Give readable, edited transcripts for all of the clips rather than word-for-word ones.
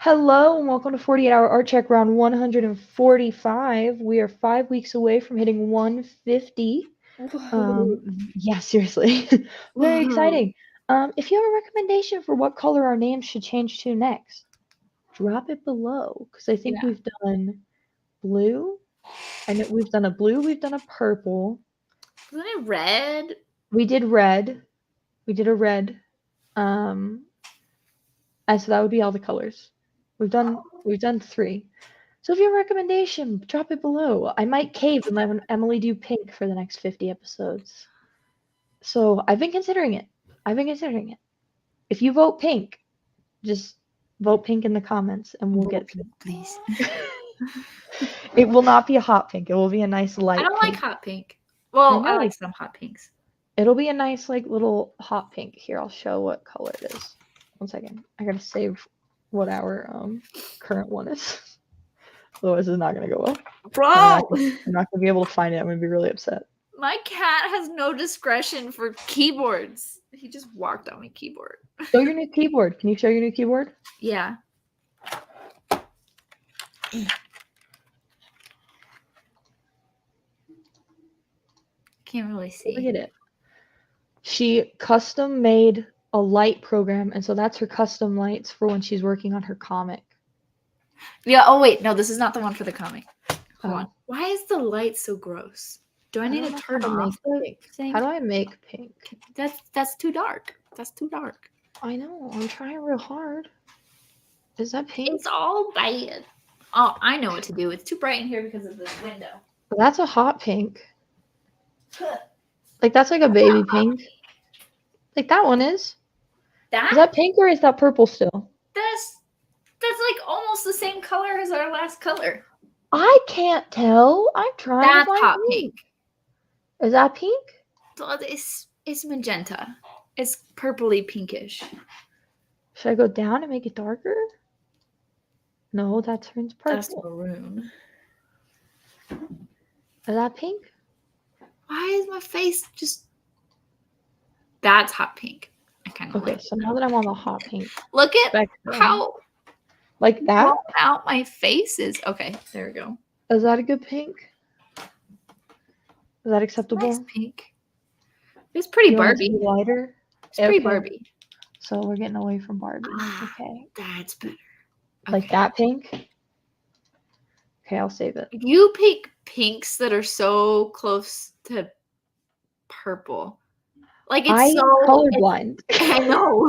Hello and welcome to 48-hour art check round 145. We are 5 weeks away from hitting 150. Yeah, seriously. Very exciting. If you have a recommendation for what color our names should change to next, drop it below because I think we've done blue. I know we've done a blue, we've done a purple. Wasn't it red? We did red. We did a red. And so that would be all the colors. We've done 3. So if you have a recommendation, drop it below. I might cave and let Emily do pink for the next 50 episodes. So I've been considering it. If you vote pink, just vote pink in the comments and we'll get pink, please. It will not be a hot pink. It will be a nice light pink. I don't pink. like hot pink. Well, I like some hot pinks. It'll be a nice little hot pink. Here, I'll show what color it is. 1 second. I gotta save what our current one is. Otherwise, it's not gonna go well. Bro! I'm not gonna be able to find it. I'm gonna be really upset. My cat has no discretion for keyboards. He just walked on my keyboard. Show your new keyboard. Can you show your new keyboard? Yeah. Can't really see. Look at it. She custom made a light program, and so that's her custom lights for when she's working on her comic. Yeah. Oh wait, no, this is not the one for the comic. Hold on. Why is the light so gross? Do I need to turn off the thing? How do I make pink? That's too dark. That's too dark. I know. I'm trying real hard. Is that pink? It's all bad. Oh, I know what to do. It's too bright in here because of the window. That's a hot pink. Like that's like a baby pink. Like that one is. Is that pink or is that purple still? That's like almost the same color as our last color. I can't tell. I'm trying. That's hot pink. Is that pink? It's magenta. It's purpley pinkish. Should I go down and make it darker? No, that turns purple. That's maroon. Is that pink? Why is my face just... That's hot pink. I kind of so now that I'm on the hot pink. Look at how... Like that? Out my face is... Okay, there we go. Is that a good pink? Is that acceptable? Nice pink. It's pretty Barbie. Lighter? It's pretty Barbie. So we're getting away from Barbie. Okay. That's better. Like that pink? Okay, I'll save it. You pick pinks that are so close to purple. Like it's so colorblind. I know.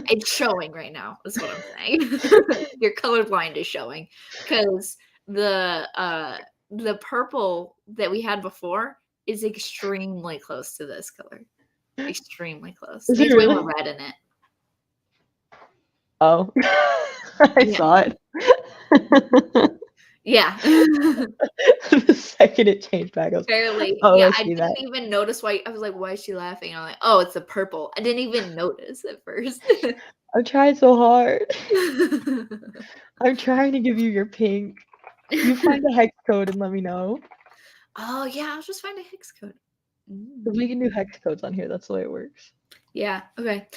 It's showing right now. That's what I'm saying. Your colorblind is showing because the purple that we had before is extremely close to this color. Extremely close. There's way more red in it. Oh, I saw it. Yeah. The second it changed back, I was barely. I didn't even notice why. I was like, "Why is she laughing?" I'm like, "Oh, it's the purple." I didn't even notice at first. I'm trying so hard. I'm trying to give you your pink. You find a hex code and let me know. Oh yeah, I'll just find a hex code. We can do hex codes on here. That's the way it works. Yeah. Okay.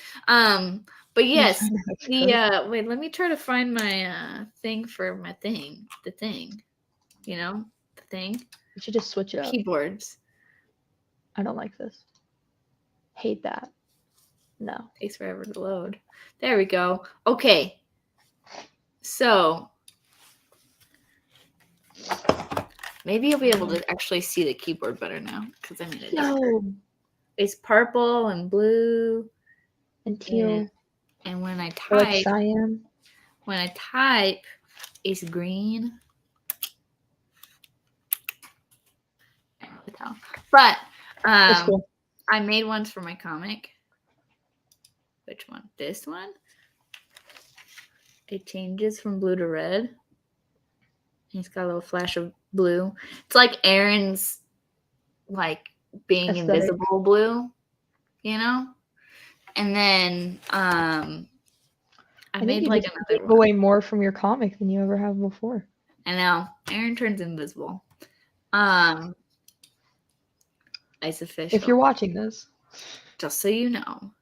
But yes, wait. Let me try to find my thing for my thing. The thing. You know, the thing. You should just switch it up. Keyboards. I don't like this. Hate that. No. Takes forever to load. There we go. Okay. So maybe you'll be able to actually see the keyboard better now because I made it darker. It's purple and blue and teal. And when I type, cyan. It's green. I can't tell. But cool. I made ones for my comic. Which one? This one. It changes from blue to red. It's got a little flash of blue. It's like Aaron's, like being invisible blue, you know. And then I made like another one. Away more from your comic than you ever have before. I know. Aaron turns invisible. It's official. If you're watching this, just so you know.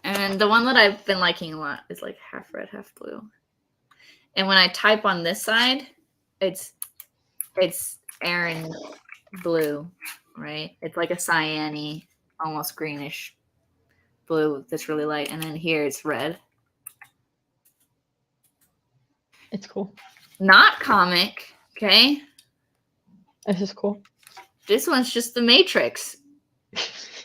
And the one that I've been liking a lot is like half red, half blue. And when I type on this side, it's Aaron blue, right? It's like a cyan-y, almost greenish blue that's really light. And then here it's red. It's cool. Not comic, okay? This is cool. This one's just the Matrix. It's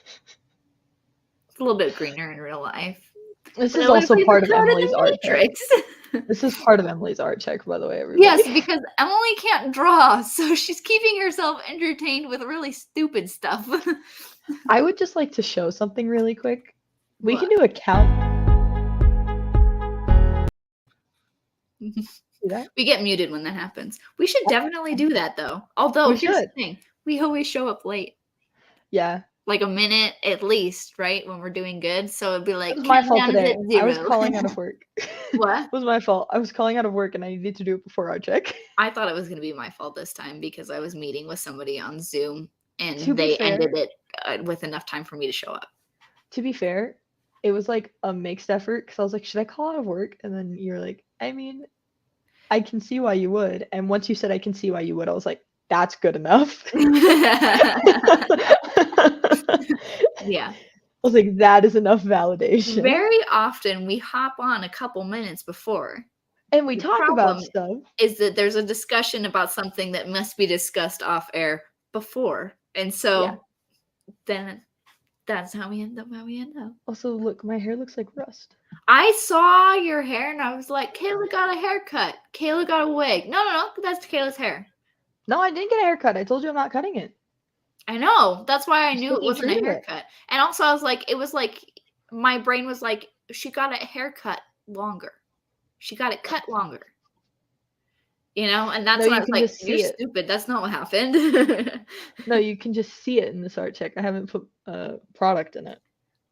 a little bit greener in real life. This But is it looks also like part the of code Emily's the art check. Matrix. This is part of Emily's art check, by the way, everybody. Yes, because Emily can't draw, so she's keeping herself entertained with really stupid stuff. I would just like to show something really quick. We What? can do a count. See that? We get muted when that happens. We should definitely do that, though. Although, We here's the should. thing. We always show up late. Yeah. Like a minute at least, right? When we're doing good. So it'd be like, It was my fault countdown is today. at 0. I was calling out of work. What? It was my fault. I was calling out of work and I needed to do it before art check. I thought it was going to be my fault this time because I was meeting with somebody on Zoom and To be they fair- ended it with enough time for me to show up. To be fair, it was like a mixed effort because I was like, should I call out of work? And then you're like, I mean, I can see why you would. And once you said I can see why you would, I was like, that's good enough. Yeah. I was like, that is enough validation. Very often we hop on a couple minutes before. And we The talk about problem stuff. is that there's a discussion about something that must be discussed off air before. And so then that's how we end up how we end up. Also, look, my hair looks like rust. I saw your hair and I was like, Kayla got a haircut. Kayla got a wig. No, that's Kayla's hair. No, I didn't get a haircut. I told you I'm not cutting it. I know. That's why I knew it sticking wasn't true a to it. haircut. And also I was like, it was like, my brain was like, she got a haircut longer. She got it cut longer. You know? And that's No, when you I was can like, just you're see it. stupid. That's not what happened. No, you can just see it in this art check. I haven't put product in it.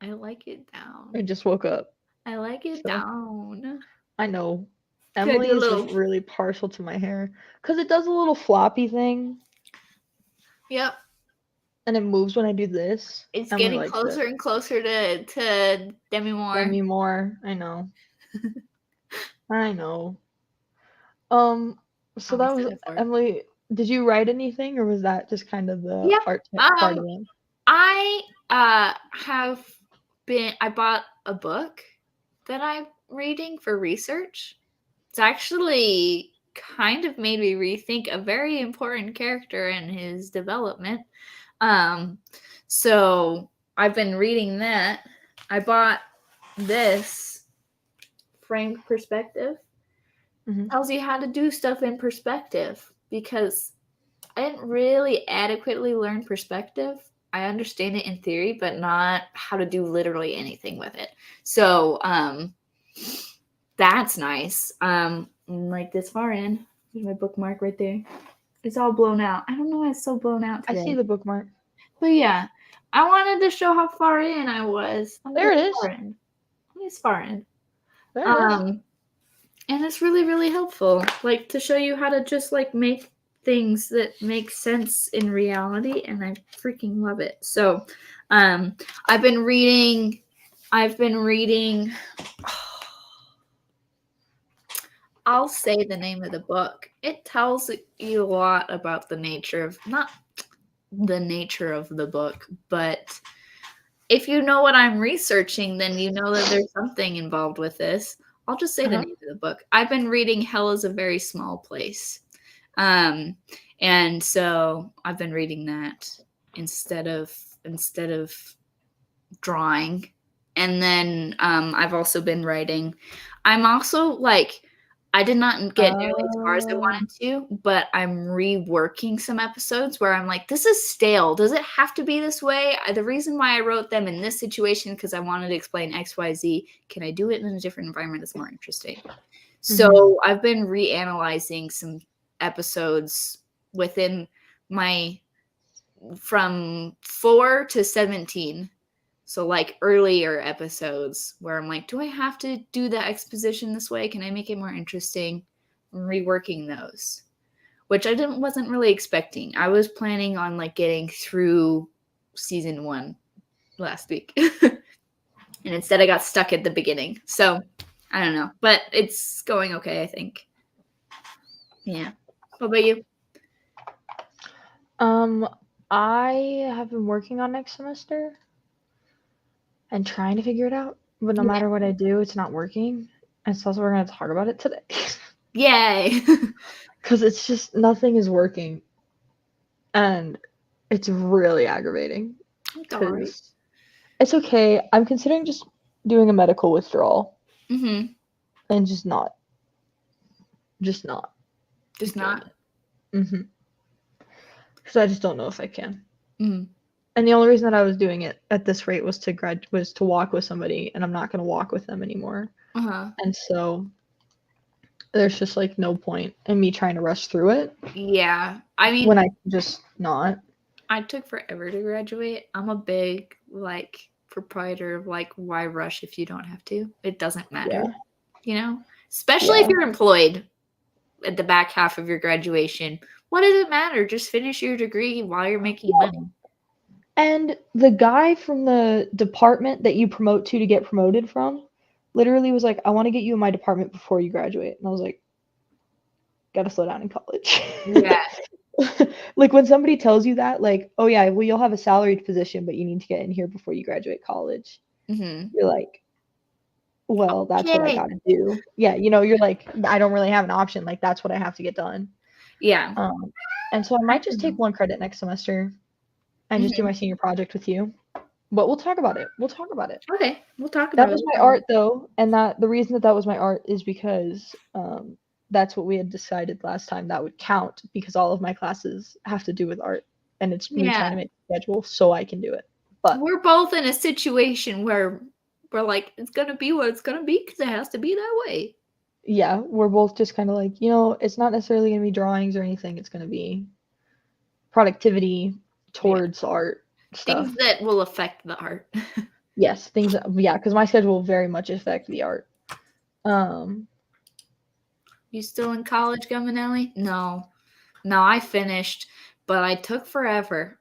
I like it down. I just woke up. I like it So- down. I know. Can I Emily do a is little- just really partial to my hair because it does a little floppy thing Yep. and it moves when I do this. It's Emily getting likes closer and closer to Demi Moore. Demi Moore. I know. I know. So I'm that was excited for it. Emily. Did you write anything, or was that just kind of the Yeah, art check part of it? I I bought a book that I'm reading for research. It's actually kind of made me rethink a very important character and his development. So I've been reading that. I bought this framed perspective. Mhm. Tells you how to do stuff in perspective because I didn't really adequately learn perspective. I understand it in theory, but not how to do literally anything with it. So that's nice. Like this far in, there's my bookmark right there. It's all blown out. I don't know why it's so blown out I today. see the bookmark. But yeah, I wanted to show how far in I was. There it is. It's far in. There it is. And it's really, really helpful. Like to show you how to just like make things that make sense in reality, and I freaking love it. So I've been reading I'll say the name of the book. It tells you a lot about the nature of not the nature of the book, but if you know what I'm researching, then you know that there's something involved with this. I'll just say the name of the book. I've been reading Hell is a Very Small Place. And so I've been reading that instead of drawing. And then I've also been writing. I'm also like, I did not get nearly as far as I wanted to, but I'm reworking some episodes where I'm like, this is stale. Does it have to be this way? The reason why I wrote them in this situation, because I wanted to explain X, Y, Z. Can I do it in a different environment that's more interesting? So I've been reanalyzing some episodes within my from 4 to 17. So like earlier episodes where I'm like, do I have to do the exposition this way? Can I make it more interesting? I'm reworking those, which I wasn't really expecting. I was planning on like getting through season 1 last week. And instead I got stuck at the beginning. So I don't know. But it's going okay, I think. Yeah. What about you? I have been working on next semester and trying to figure it out. But no matter what I do, it's not working. And so we're going to talk about it today. Yay. Because it's just nothing is working. And it's really aggravating. It's all right. Because it's okay. I'm considering just doing a medical withdrawal Mm-hmm. and just not. Just not. Mm-hmm. Because I just don't know if I can. Mm-hmm. And the only reason that I was doing it at this rate was to walk with somebody, and I'm not going to walk with them anymore. Uh-huh. And so there's just like no point in me trying to rush through it. Yeah. I mean, when I can just not. I took forever to graduate. I'm a big proprietor of why rush if you don't have to? It doesn't matter. Yeah. You know? Especially if you're employed at the back half of your graduation. What does it matter? Just finish your degree while you're making money. And the guy from the department that you promote to get promoted from literally was like, I want to get you in my department before you graduate. And I was like, gotta slow down in college. Yeah. Like when somebody tells you that, like, oh yeah, well, you'll have a salaried position, but you need to get in here before you graduate college. Mm-hmm. You're like, well, that's what I gotta do. Yeah, you're like, I don't really have an option. Like, that's what I have to get done. Yeah. And so I might just take one credit next semester and just do my senior project with you. But we'll talk about it. Okay, we'll talk about it. That was my art, though, and the reason that was my art is because that's what we had decided last time that would count, because all of my classes have to do with art, and it's me trying to make a schedule so I can do it. But we're both in a situation where we're like, it's gonna be what it's gonna be because it has to be that way. Yeah, we're both just kind of like, it's not necessarily gonna be drawings or anything. It's gonna be productivity towards art stuff. Things that will affect the art. Yes, because my schedule will very much affect the art. You still in college, Guminelli? No, I finished, but I took forever.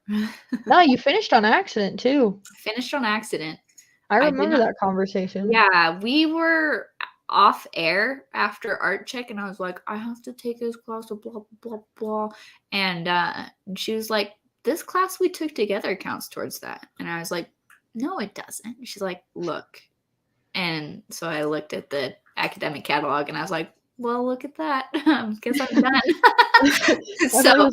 No, you finished on accident too. Finished on accident. I remember that conversation. Yeah, we were off air after Artcheck, and I was like, I have to take this class, blah blah blah, and she was like, this class we took together counts towards that, and I was like, no, it doesn't. She's like, look, and so I looked at the academic catalog, and I was like, well, look at that, guess I'm done. So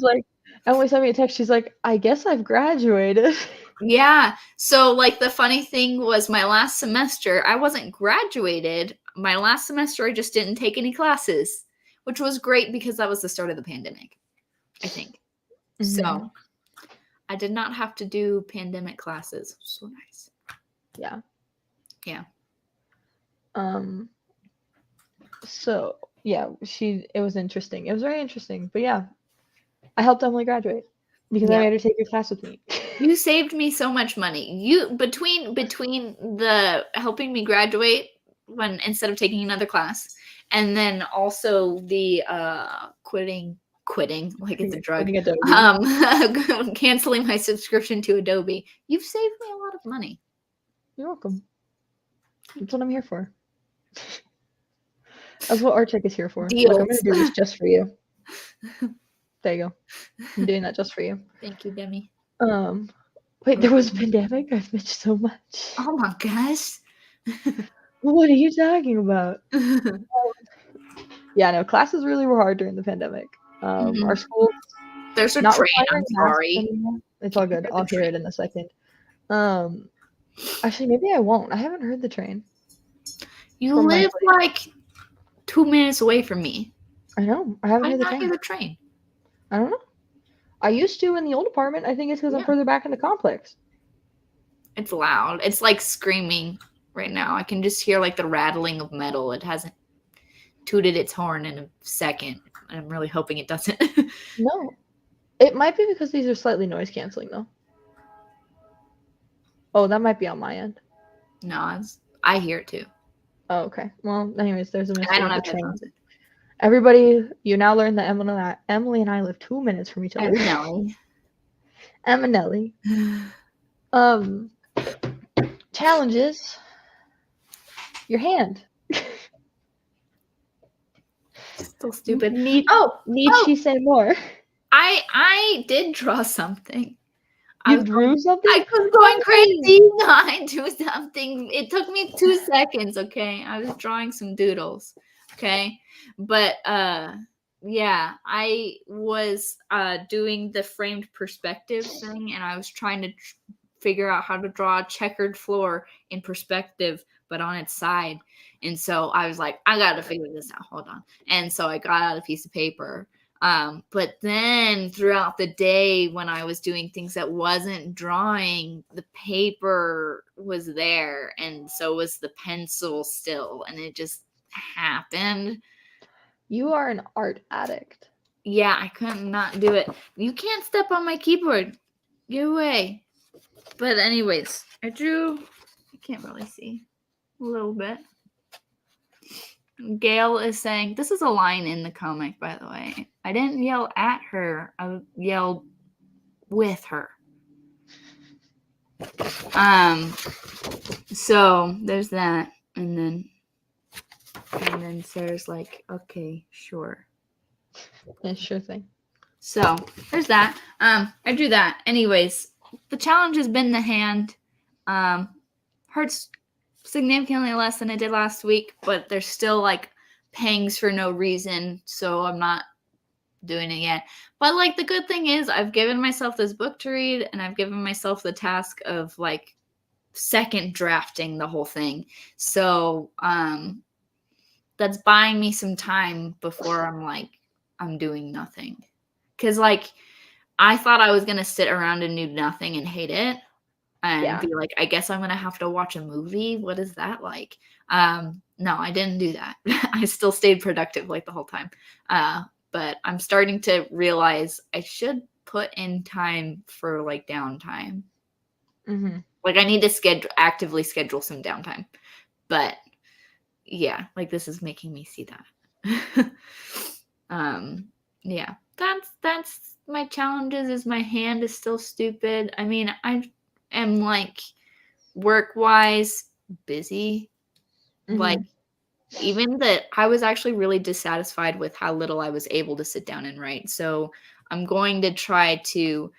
Emily sent me a text. She's like, I guess I've graduated. Yeah. So the funny thing was, my last semester, I wasn't graduated. My last semester, I just didn't take any classes, which was great because that was the start of the pandemic, I think. Mm-hmm. So I did not have to do pandemic classes. So nice. Yeah. Yeah. So yeah, it was interesting. It was very interesting. But yeah, I helped Emily graduate because I made her take your class with me. You saved me so much money. You between the helping me graduate when instead of taking another class, and then also the quitting like it's a drug. Canceling my subscription to Adobe. You've saved me a lot of money. You're welcome. That's what I'm here for. That's what Artcheck is here for. Look, I'm gonna do this just for you. There you go. I'm doing that just for you. Thank you, Demi. Wait, there was a pandemic? I've missed so much. Oh my gosh. What are you talking about? Yeah, no, classes really were hard during the pandemic. Our schools. There's a train. I'm sorry. It's all good. I'll hear it in a second. Actually, maybe I won't. I haven't heard the train. You live 2 minutes away from me. I know. I haven't heard the train. Why not hear the train? I don't know. I used to in the old apartment. I think it's because I'm further back in the complex. It's loud. It's screaming right now. I can just hear the rattling of metal. It hasn't tooted its horn in a second. I'm really hoping it doesn't. No. It might be because these are slightly noise canceling though. Oh, that might be on my end. No, I hear it too. Oh, okay. Well, anyways, there's a mistake. I don't have headphones. Everybody, you now learn that Emily and I live 2 minutes from each other. Eminelli. Challenges. Your hand. So stupid. Need Oh, she say more? I did draw something. You drew something? I was going crazy. No, I drew something. It took me 2 seconds, okay? I was drawing some doodles, okay? But yeah, I was doing the framed perspective thing, and I was trying to figure out how to draw a checkered floor in perspective, but on its side. And so I was like, I gotta figure this out. Hold on. And so I got out a piece of paper. But then throughout the day, when I was doing things that wasn't drawing, the paper was there, and so was the pencil still, and it just happened. You are an art addict. Yeah, I couldn't not do it. You can't step on my keyboard. Get away. But anyways, I drew. I can't really see a little bit. Gail is saying, this is a line in the comic, by the way. I didn't yell at her. I yelled with her. So there's that. And then Sarah's like, okay, sure. Yeah, sure thing. So there's that. I drew that. Anyways, the challenge has been the hand. Hurts significantly less than it did last week, but there's still like pangs for no reason, so I'm not doing it yet. But like the good thing is I've given myself this book to read, and I've given myself the task of like second drafting the whole thing. So that's buying me some time before I'm doing nothing. Cause like I thought I was gonna sit around and do nothing and hate it. And be like, I guess I'm gonna have to watch a movie. What is that like? No, I didn't do that. I still stayed productive like the whole time. But I'm starting to realize I should put in time for like downtime. Mm-hmm. Like I need to actively schedule some downtime. But yeah, like this is making me see that. Yeah, that's my challenges. Is my hand is still stupid. I mean, I am like work-wise busy. Mm-hmm. Like even that I was actually really dissatisfied with how little I was able to sit down and write. So I'm going to try to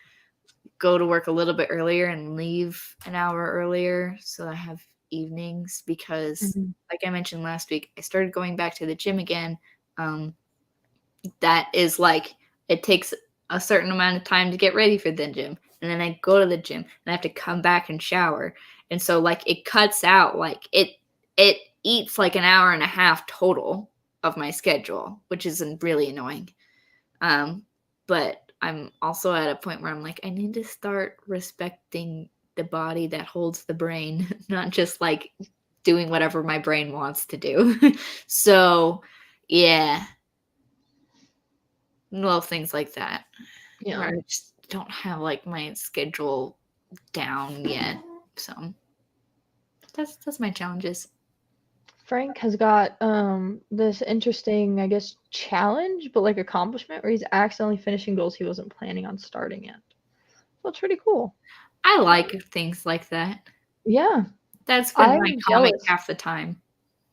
go to work a little bit earlier and leave an hour earlier so I have evenings, because like I mentioned last week, I started going back to the gym again. That is like, it takes a certain amount of time to get ready for the gym, and then I go to the gym and I have to come back and shower, and so like it cuts out, like it eats like an hour and a half total of my schedule, which is really annoying. But I'm also at a point where I'm like, I need to start respecting the body that holds the brain, not just like doing whatever my brain wants to do. So yeah, little things like that. Yeah. Where I just don't have like my schedule down yet. So that's my challenges. Frank has got this interesting, I guess, challenge, but like accomplishment where he's accidentally finishing goals he wasn't planning on starting yet. So it's pretty cool. I like things like that. Yeah. That's been I'm my comic jealous. half the time.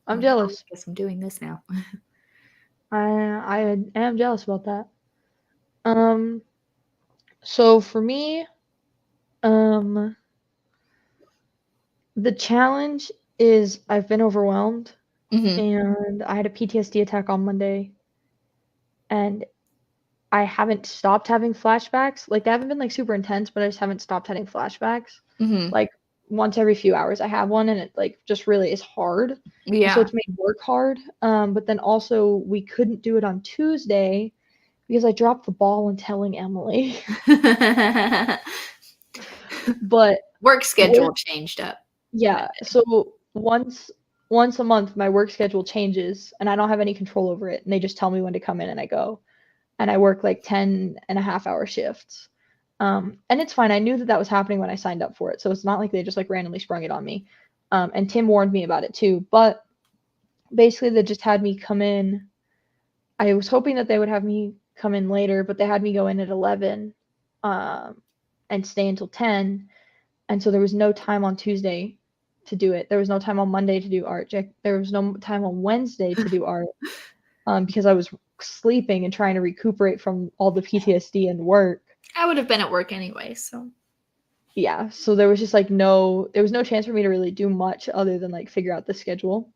I'm I jealous. guess I'm doing this now. I am jealous about that. So for me, the challenge is I've been overwhelmed, and I had a PTSD attack on Monday, and I haven't stopped having flashbacks. Like they haven't been like super intense, but I just haven't stopped having flashbacks. Like once every few hours I have one, and it like just really is hard. Yeah. So it's made work hard. But then also we couldn't do it on Tuesday because I dropped the ball in telling Emily. But work schedule changed up. Yeah. So once a month my work schedule changes and I don't have any control over it, and they just tell me when to come in and I go. And I work like 10.5-hour shifts. And it's fine. I knew that was happening when I signed up for it. So it's not like they just like randomly sprung it on me. And Tim warned me about it too. But basically they just had me come in. I was hoping that they would have me come in later, but they had me go in at 11 and stay until 10. And so there was no time on Tuesday to do it. There was no time on Monday to do Artcheck. There was no time on Wednesday to do art because I was sleeping and trying to recuperate from all the PTSD and work. I would have been at work anyway, so. Yeah, so there was just like there was no chance for me to really do much other than like figure out the schedule.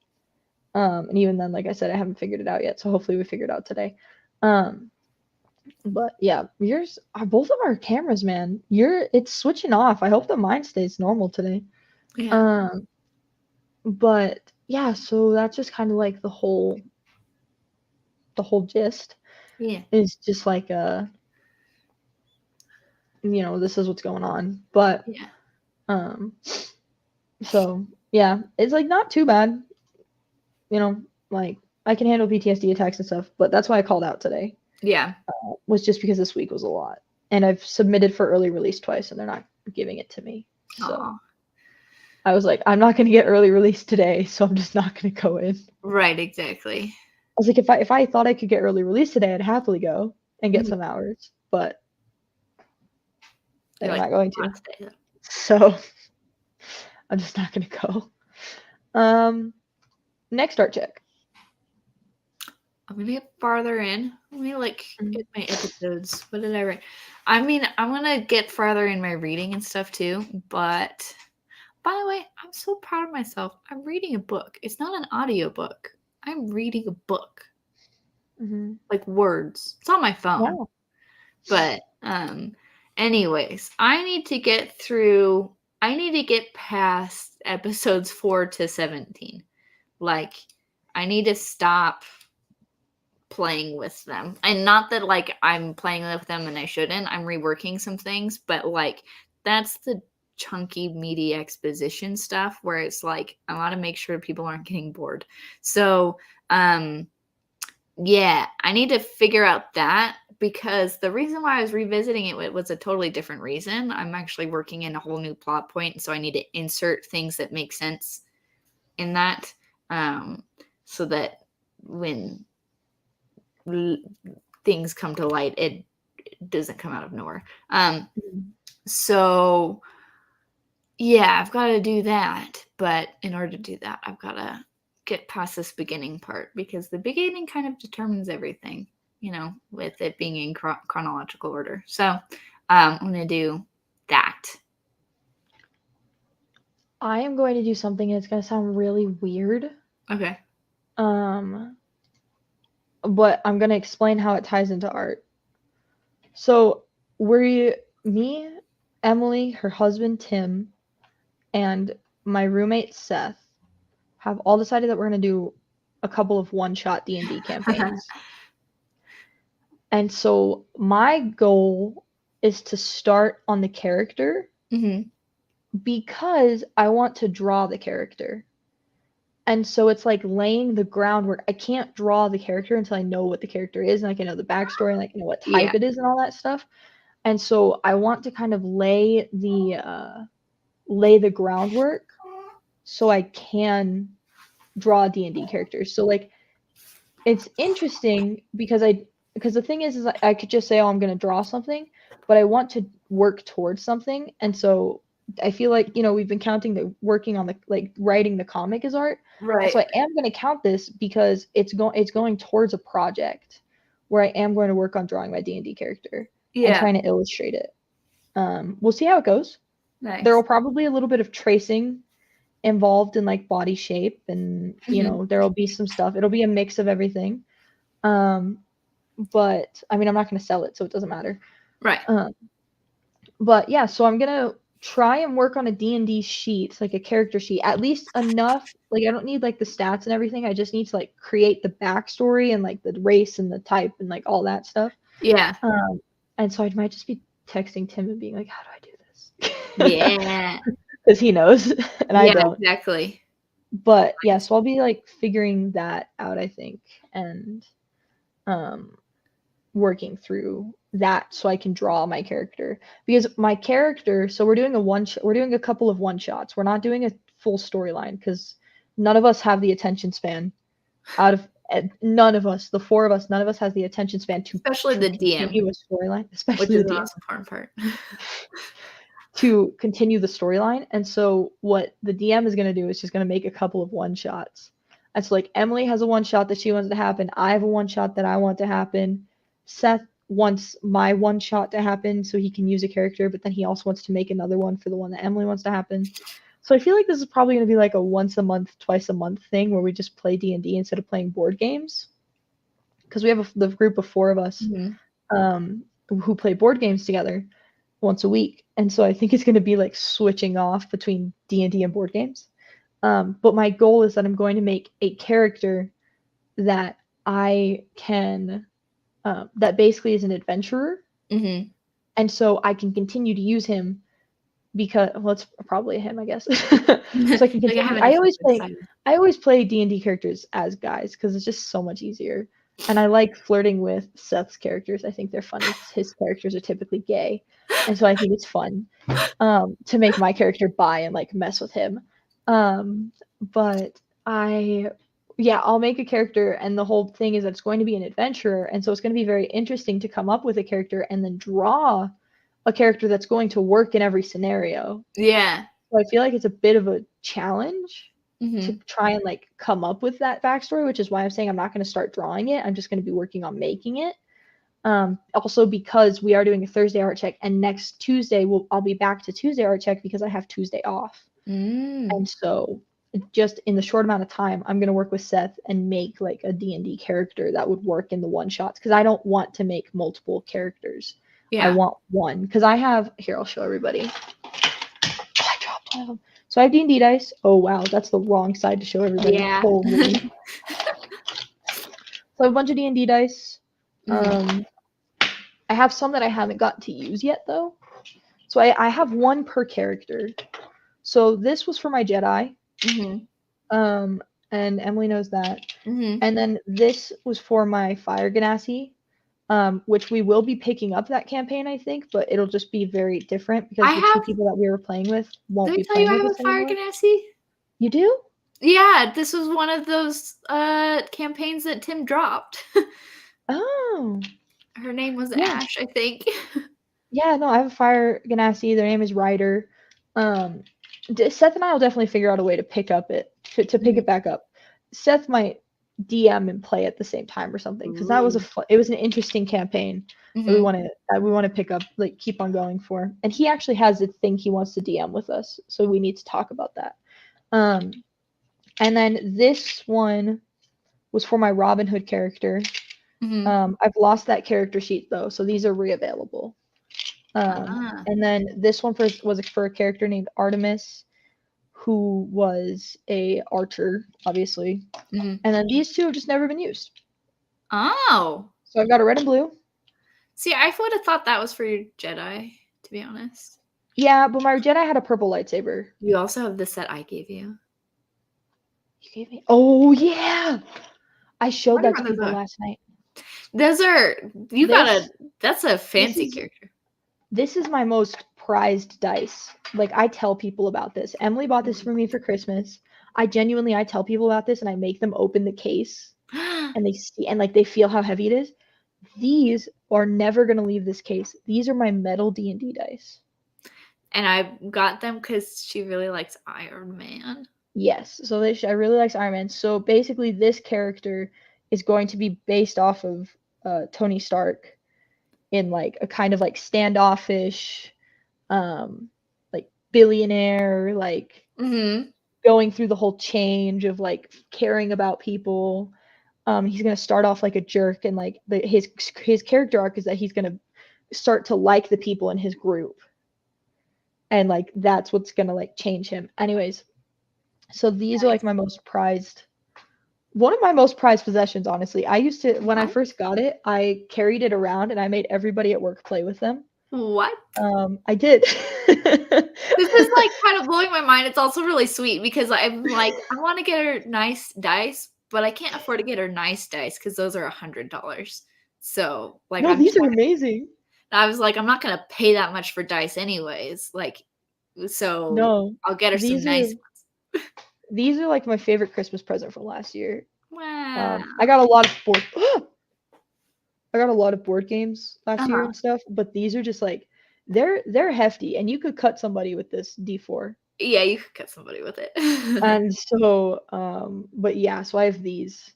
And even then, like I said, I haven't figured it out yet, so hopefully we figure it out today. But yeah, yours are both of our cameras, man. It's switching off. I hope that mine stays normal today. Yeah. But yeah, so that's just kind of like the whole gist. Yeah. It's just like this is what's going on. But yeah. So yeah, it's like not too bad. Like I can handle PTSD attacks and stuff, but that's why I called out today. Yeah. Was just because this week was a lot. And I've submitted for early release twice and they're not giving it to me. So Aww. I was like, I'm not going to get early release today, so I'm just not going to go in. Right, exactly. I was like, if I thought I could get early release today, I'd happily go and get some hours, but they're not going to. So I'm just not going to go. Next Artcheck. I'm gonna get farther in. Let me get my episodes. What did I write? I mean, I'm gonna get farther in my reading and stuff too. But by the way, I'm so proud of myself. I'm reading a book. It's not an audio book. I'm reading a book. Like words. It's on my phone. Wow. But anyways, I need to get past episodes 4 to 17. Like, I need to stop playing with them. And not that like I'm playing with them and I shouldn't. I'm reworking some things, but like that's the chunky meaty exposition stuff where it's like I want to make sure people aren't getting bored. So yeah, I need to figure out that, because the reason why I was revisiting it was a totally different reason. I'm actually working in a whole new plot point, so I need to insert things that make sense in that, so that when things come to light, it doesn't come out of nowhere. So yeah, I've got to do that. But in order to do that, I've got to get past this beginning part, because the beginning kind of determines everything, with it being in chronological order. So I'm going to do that. I am going to do something that's going to sound really weird. Okay. But I'm going to explain how it ties into art. So me, Emily, her husband, Tim, and my roommate, Seth, have all decided that we're going to do a couple of one-shot D&D campaigns. And so my goal is to start on the character because I want to draw the character. And so it's like laying the groundwork. I can't draw the character until I know what the character is and I can know the backstory and I can know what type it is and all that stuff. And so I want to kind of lay the groundwork so I can draw D&D characters. So like it's interesting because the thing is I could just say, oh, I'm going to draw something, but I want to work towards something. And so I feel like, we've been counting the working on the like writing the comic as art. Right. So I am going to count this because it's going towards a project where I am going to work on drawing my D&D character and trying to illustrate it. We'll see how it goes. Nice. There will probably a little bit of tracing involved in like body shape and there will be some stuff. It'll be a mix of everything. But I mean, I'm not going to sell it, so it doesn't matter. Right. But yeah, so I'm going to try and work on a D&D sheet, like a character sheet, at least enough. Like I don't need like the stats and everything. I just need to like create the backstory and like the race and the type and like all that stuff. Yeah. And so I might just be texting Tim and being like, how do I do this? Yeah. Because he knows and I don't. Exactly. But yeah, so I'll be like figuring that out, I think, and working through that so I can draw my character, because my character, so we're doing a couple of one shots. We're not doing a full storyline because none of us have the attention span none of us, the four of us, none of us has the attention span to especially the DM, continue a storyline, especially which is the the DM. most important part. to continue the storyline. And so what the DM is going to do is she's going to make a couple of one-shots. And so like Emily has a one-shot that she wants to happen. I have a one-shot that I want to happen. Seth wants my one-shot to happen so he can use a character, but then he also wants to make another one for the one that Emily wants to happen. So I feel like this is probably going to be like a once a month, twice a month thing where we just play D&D instead of playing board games. Because we have the group of 4 of us who play board games together once a week. And so I think it's going to be like switching off between D&D and board games. But my goal is that I'm going to make a character that I can, that basically is an adventurer. Mm-hmm. And so I can continue to use him because, well, it's probably him, I guess. So I can continue. I always play D&D characters as guys because it's just so much easier. And I like flirting with Seth's characters. I think they're funny. His characters are typically gay. And so I think it's fun to make my character bi and like mess with him. But I'll make a character, and the whole thing is that it's going to be an adventurer. And so it's going to be very interesting to come up with a character and then draw a character that's going to work in every scenario. Yeah. So I feel like it's a bit of a challenge to try and like come up with that backstory, which is why I'm saying I'm not going to start drawing it. I'm just going to be working on making it. Also because we are doing a Thursday art check, and next Tuesday I'll be back to Tuesday art check because I have Tuesday off. And so just in the short amount of time, I'm going to work with Seth and make like a D&D character that would work in the one shots, because I don't want to make multiple characters. Yeah. I want one, because I have, here, I'll show everybody. Oh, I dropped one of them. So I have D&D dice. Oh, wow, that's the wrong side to show everybody. Yeah. Holy. So I have a bunch of D&D dice. I have some that I haven't gotten to use yet, though. So I have one per character. So this was for my Jedi. And Emily knows that. And then this was for my Fire Ganassi, which we will be picking up that campaign, I think, but it'll just be very different because the 2 people that we were playing with won't be playing with us anymore. Did I tell you I have a Fire Ganassi? You do? Yeah, this was one of those campaigns that Tim dropped. Oh. Her name was Ash, I think. Yeah, no, I have a Fire Ganassi. Their name is Ryder. Seth and I will definitely figure out a way to pick up it, to pick it back up. Seth might DM and play at the same time or something, because that was it was an interesting campaign that we want to pick up, like keep on going for. And he actually has a thing he wants to DM with us, so we need to talk about that. And then this one was for my Robin Hood character. I've lost that character sheet though, so these are reavailable. And then this one was for a character named Artemis, who was a archer, obviously. And then these 2 have just never been used. Oh. So I've got a red and blue. See, I would have thought that was for your Jedi, to be honest. Yeah, but my Jedi had a purple lightsaber. You also have the set I gave you. You gave me? Oh, yeah! I showed that to people last night. Those are, that's a fancy character. This is my most prized dice. Like, I tell people about this. Emily bought this for me for Christmas. I tell people about this, and I make them open the case, and they see, and like they feel how heavy it is. These are never going to leave this case. These are my metal D&D dice. And I got them because she really likes Iron Man. Yes, so I really likes Iron Man. So basically, this character is going to be based off of Tony Stark in like a kind of like standoffish, like billionaire, like going through the whole change of like caring about people. He's gonna start off like a jerk, and like his character arc is that he's gonna start to like the people in his group, and like that's what's gonna like change him. Anyways, so these are like my most prized. One of my most prized possessions, honestly. I used to, when I first got it, I carried it around and I made everybody at work play with them. What? I did. This is like kind of blowing my mind. It's also really sweet because I'm like, I want to get her nice dice, but I can't afford to get her nice dice because those are $100. So like, no, these are amazing. I was like, I'm not gonna pay that much for dice anyways. Like, so no, I'll get her some nice ones. These are like my favorite Christmas present from last year. Wow. I got a lot of board games last year and stuff, but these are just like, they're hefty, and you could cut somebody with this D4. Yeah, you could cut somebody with it. And so, but yeah, so I have these.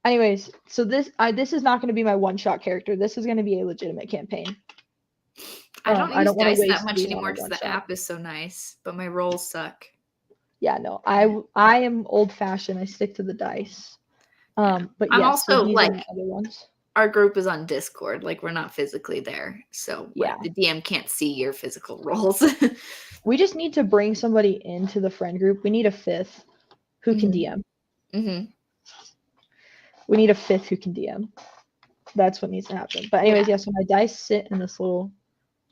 Anyways, so this is not going to be my one-shot character. This is going to be a legitimate campaign. I don't I use don't want to dice that waste much being on anymore a because the one-shot. app is so nice, but my rolls suck. Yeah, no, I am old-fashioned. I stick to the dice. But I'm yes, also so these like are my other ones. our group is on Discord. Like we're not physically there, so Yeah. like, the DM can't see your physical rolls. We just need to bring somebody into the friend group. We need a fifth who can Mhm. DM. Mm-hmm. We need a fifth who can DM. That's what needs to happen. But anyways, yeah, so my dice sit in this little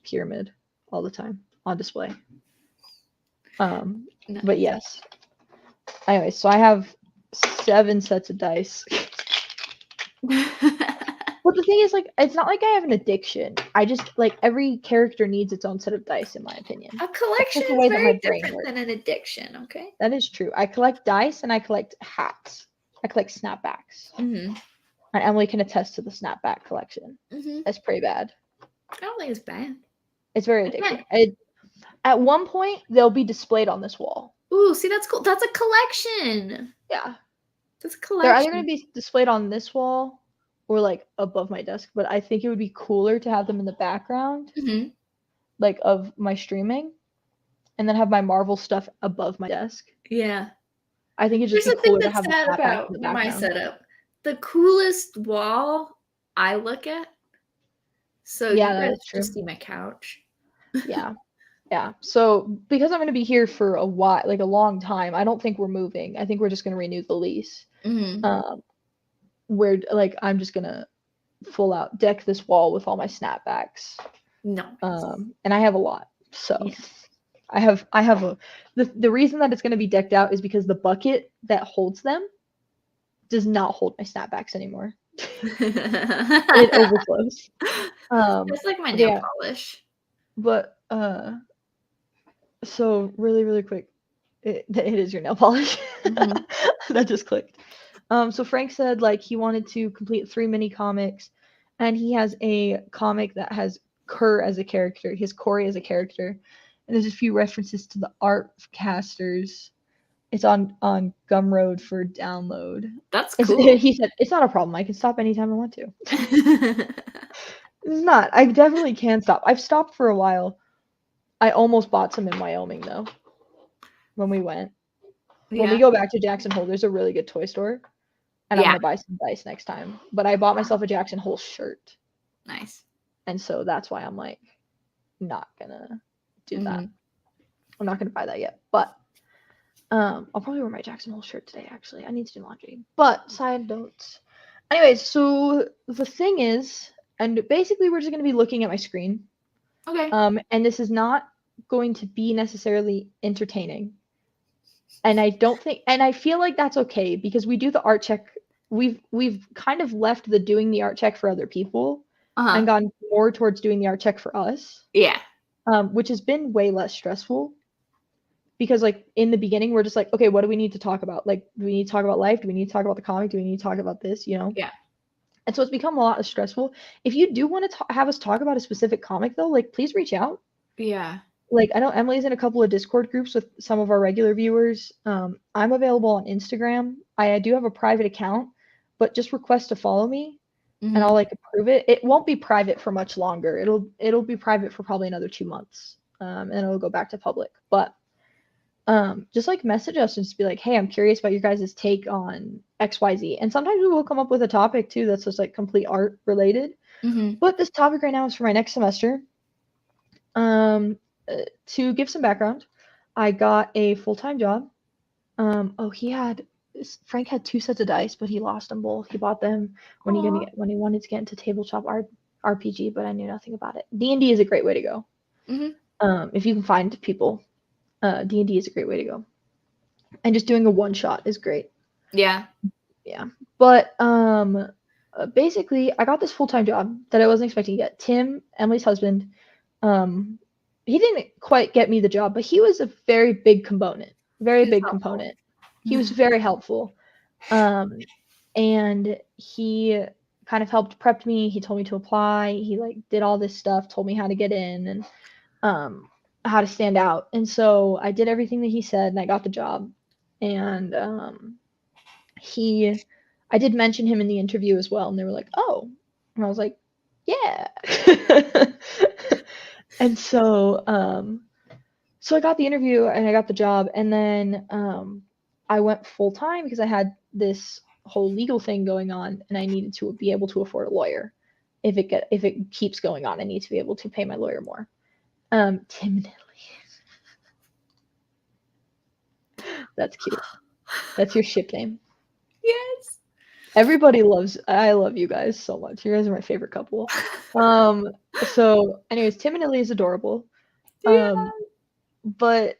pyramid all the time on display. Nice. But yes. Anyways, so I have 7 sets of dice. But the thing is, like, it's not like I have an addiction. I just, like, every character needs its own set of dice, in my opinion. A collection the is way that my very brain different works. than an addiction, okay? That is true. I collect dice and I collect hats. I collect snapbacks. Mm-hmm. And Emily can attest to the snapback collection. Mm-hmm. That's pretty bad. I don't think it's bad. It's very addicting. At one point, they'll be displayed on this wall. Ooh, see, that's cool. That's a collection. Yeah. That's a They're collection. either going to be displayed on this wall or, like, above my desk. But I think it would be cooler to have them in the background, Mm-hmm. like, of my streaming. And then have my Marvel stuff above my desk. Yeah. I think it'd just Here's be the thing cooler to that's have the sad snapback about in the my background. setup. The coolest wall I look at. So Yeah, you that guys is true. just see my couch. Yeah. Yeah. So because I'm going to be here for a while, like a long time, I don't think we're moving. I think we're just going to renew the lease. Mm-hmm. Where like I'm just going to full out deck this wall with all my snapbacks. No. And I have a lot. So Yeah. I have the reason that it's going to be decked out is because the bucket that holds them does not hold my snapbacks anymore. It overflows. It's like my nail polish. But so really quick, it is your nail polish. Mm-hmm. That just clicked. So Frank said like he wanted to complete 3 mini comics, and he has a comic that has Kerr as a character, he has Corey as a character, and there's a few references to the Artcasters. It's on Gumroad for download. That's cool. He said it's not a problem. I can stop anytime I want to. It's not. I definitely can stop. I've stopped for a while. I almost bought some in Wyoming though. When we went. When we go back to Jackson Hole, there's a really good toy store. And I'm gonna buy some dice next time. But I bought myself a Jackson Hole shirt. Nice. And so that's why I'm like not gonna do that. I'm not gonna buy that yet. But I'll probably wear my Jackson Hole shirt today actually. I need to do laundry. But side notes. Anyways, so the thing is, and basically we're just gonna be looking at my screen. Okay. And this is not going to be necessarily entertaining. And I don't think, and I feel like that's okay because we do the art check. We've kind of left the doing the art check for other people and gone more towards doing the art check for us. Yeah. Which has been way less stressful because like in the beginning we're just like, okay, what do we need to talk about? Like, do we need to talk about life? Do we need to talk about the comic? Do we need to talk about this? You know? Yeah. And so it's become a lot less stressful. If you do want to have us talk about a specific comic though, like please reach out. Yeah. Like I know Emily's in a couple of Discord groups with some of our regular viewers. I'm available on Instagram. I do have a private account, but just request to follow me and I'll like approve it. It won't be private for much longer. It'll be private for probably another 2 months. And it'll go back to public. But just like message us and just be like, hey, I'm curious about your guys' take on XYZ. And sometimes we will come up with a topic too that's just like complete art related. But this topic right now is for my next semester. To give some background, I got a full-time job. Frank had 2 sets of dice, but he lost them both. He bought them when he wanted to get into tabletop RPG, but I knew nothing about it. D&D is a great way to go. If you can find people, D&D is a great way to go. And just doing a one-shot is great. Yeah. Yeah. But basically, I got this full-time job that I wasn't expecting to get. Tim, Emily's husband, he didn't quite get me the job, but he was a very big component. He was very helpful. And he kind of helped prep me. He told me to apply. He like did all this stuff, told me how to get in. how to stand out. And so I did everything that he said and I got the job. And I did mention him in the interview as well. And they were like, oh. And I was like, yeah. And so I got the interview and I got the job. And then I went full time because I had this whole legal thing going on and I needed to be able to afford a lawyer. If it keeps going on, I need to be able to pay my lawyer more. Tim and Elise. That's cute. That's your ship name. Yes. I love you guys so much. You guys are my favorite couple. So anyways, Tim and Ellie is adorable. Yeah. But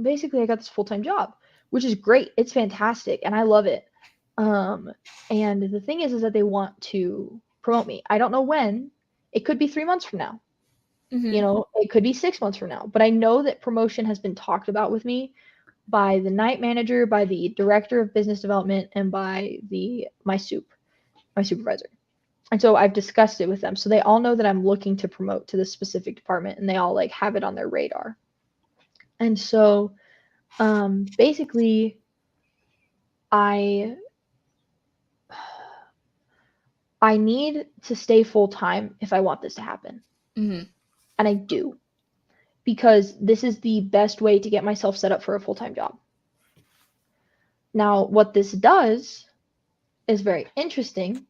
basically I got this full-time job, which is great. It's fantastic and I love it. And the thing is that they want to promote me. I don't know when. It could be 3 months from now. Mhm. You know, it could be 6 months from now. But I know that promotion has been talked about with me by the night manager, by the director of business development, and by my supervisor. And so I've discussed it with them. So they all know that I'm looking to promote to this specific department and they all like have it on their radar. And so basically I need to stay full time if I want this to happen. Mhm. And I do. Because this is the best way to get myself set up for a full-time job. Now, what this does is very interesting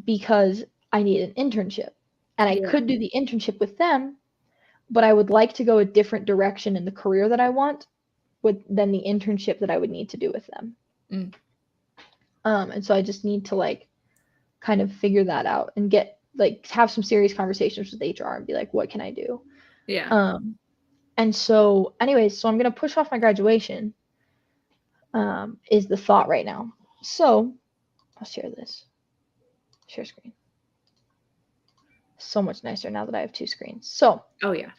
because I need an internship. And I Yeah. could do the internship with them, but I would like to go a different direction in the career that I want than the internship that I would need to do with them. Mm. And so I just need to like kind of figure that out and get like have some serious conversations with HR and be like, what can I do? Yeah. And so anyways, so I'm gonna push off my graduation. Is the thought right now. So I'll share this. Share screen. So much nicer now that I have two screens. So Oh yeah.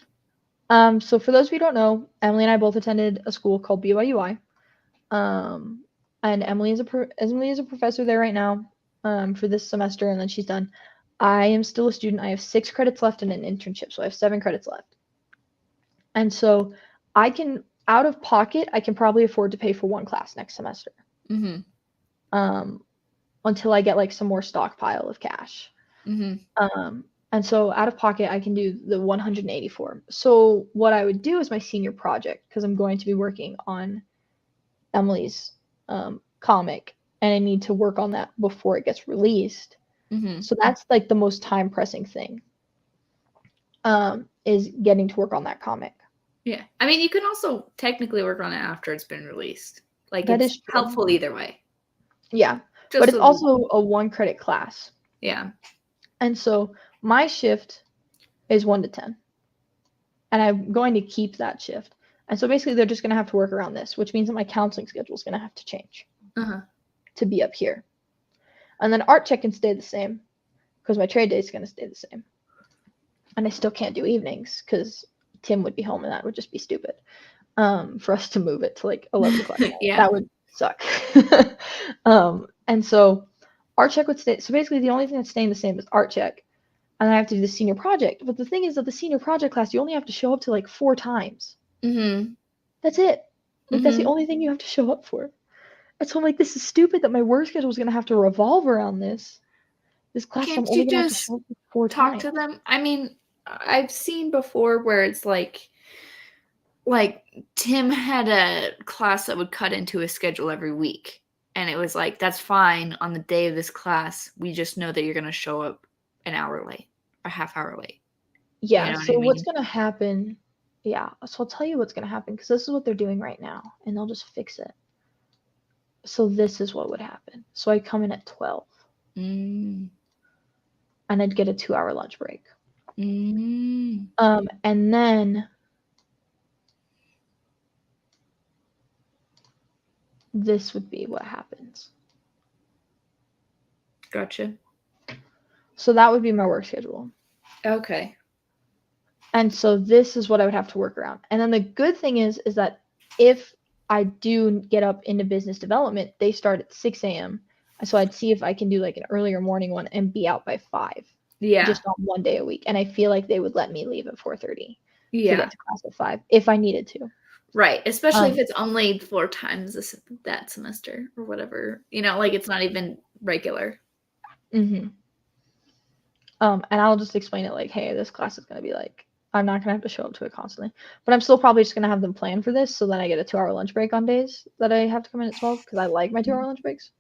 So for those of you who don't know, Emily and I both attended a school called BYUI. And Emily is a professor there right now for this semester, and then she's done. I am still a student. I have 6 credits left in an internship, so I have 7 credits left. And so I can, out of pocket, I can probably afford to pay for 1 class next semester. Mhm. Until I get like some more stockpile of cash. Mhm. And so out of pocket, I can do the 184. So what I would do is my senior project, because I'm going to be working on Emily's comic, and I need to work on that before it gets released. Mhm. So that's like the most time pressing thing, is getting to work on that comic. Yeah. I mean, you can also technically work on it after it's been released. Like That it's is true. helpful either way. Yeah, Just but it's so also a 1 credit class. yeah. And so my shift is 1 to 10. And I'm going to keep that shift. And so basically they're just going to have to work around this, which means that my counseling schedule is going to have to change Uh-huh. to be up here. And then Artcheck can stay the same because my trade day is going to stay the same. And I still can't do evenings because Tim would be home and that would just be stupid for us to move it to like 11 o'clock. Yeah. That would suck. And so Artcheck would stay. So basically the only thing that's staying the same is Artcheck. And I have to do the senior project. But the thing is that the senior project class, you only have to show up to like 4 times. Mhm. That's it. Like that's the Mhm. only thing you have to show up for. And so I'm like, this is stupid that my work schedule is gonna have to revolve around this. This class I'm Can't only you gonna have to just show up for 4 talk times. to them? I mean, I've seen before where it's like Tim had a class that would cut into his schedule every week. And it was like, that's fine on the day of this class. We just know that you're going to show up an hour late, a half hour late. You Yeah, know what so I what's mean? gonna happen, yeah, so I'll tell you what's gonna happen because this is what they're doing right now, and they'll just fix it. So this is what would happen. So I come in at 12 Mm. and I'd get a 2-hour lunch break. Mm. And then this would be what happens. Gotcha. So that would be my work schedule. Okay. And so this is what I would have to work around. And then the good thing is that if I do get up into business development, they start at 6 a.m. So I'd see if I can do like an earlier morning one and be out by 5. Yeah. just on one day a week. And I feel like they would let me leave at 4:30 to Yeah. get to class at 5 if I needed to. Right. Especially if it's only 4 times that semester or whatever. Like it's not even regular. And I'll just explain it like, hey, this class is going to be like, I'm not going to have to show up to it constantly. But I'm still probably just going to have them plan for this so then I get a 2-hour lunch break on days that I have to come in at 12 because I like my 2-hour lunch breaks.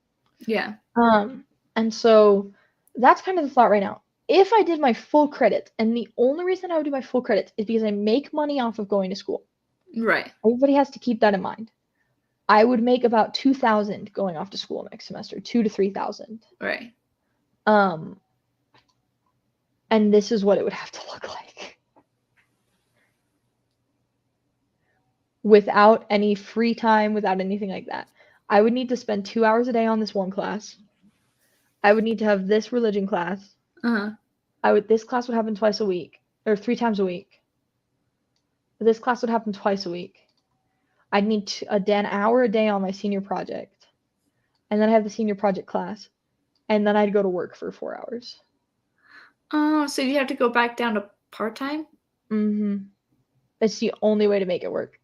Yeah. And so that's kind of the thought right now. If I did my full credit, and the only reason I would do my full credit is because I make money off of going to school. Right. Everybody has to keep that in mind. I would make about 2,000 going off to school next semester, 2,000 to 3,000. Right. And this is what it would have to look like. Without any free time, without anything like that. I would need to spend 2 hours a day on this one class. I would need to have this religion class. This class would happen twice a week, or 3 times a week. This class would happen twice a week. I'd need an hour a day on my senior project. And then I have the senior project class. And then I'd go to work for 4 hours. Oh, so you have to go back down to part-time? It's the only way to make it work.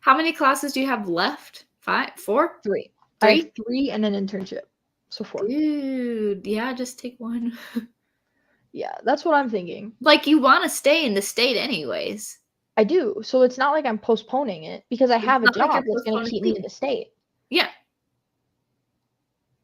How many classes do you have left? 5? 4? 3. I have 3 and an internship. So 4. Dude, yeah, just take one. Yeah, that's what I'm thinking. Like, you want to stay in the state anyways. I do. So it's not like I'm postponing it because I have a job that's going to keep me in the state. Yeah.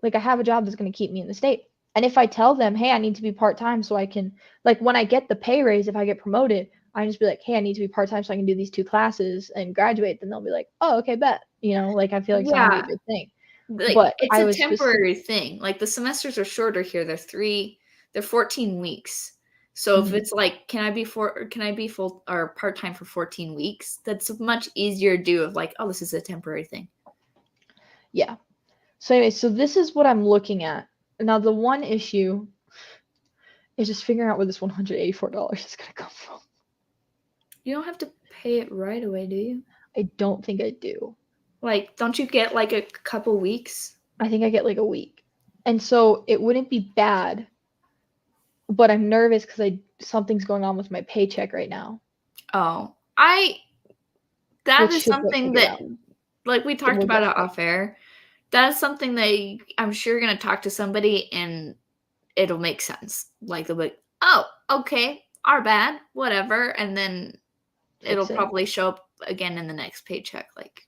Like, I have a job that's going to keep me in the state. And if I tell them, hey, I need to be part-time so I can, like, when I get the pay raise, if I get promoted, I just be like, hey, I need to be part-time so I can do these 2 classes and graduate. Then they'll be like, oh, okay, bet. Like, I feel like it's going to be a good thing. Like, but it's a temporary thing. Like, the semesters are shorter here. They're 14 weeks. So if it's like, can I be full or part-time for 14 weeks? That's much easier to do of like, oh, this is a temporary thing. Yeah. So anyway, so this is what I'm looking at. Now, the one issue is just figuring out where this $184 is going to come from. You don't have to pay it right away, do you? I don't think I do. Like, don't you get like a couple weeks? I think I get like a week. And so it wouldn't be bad, but I'm nervous because something's going on with my paycheck right now. Oh, that is something that, like we talked about it off air. That is something that I'm sure you're going to talk to somebody and it'll make sense. Like, they'll be like, oh, okay, our bad, whatever. And then it'll probably show up again in the next paycheck, like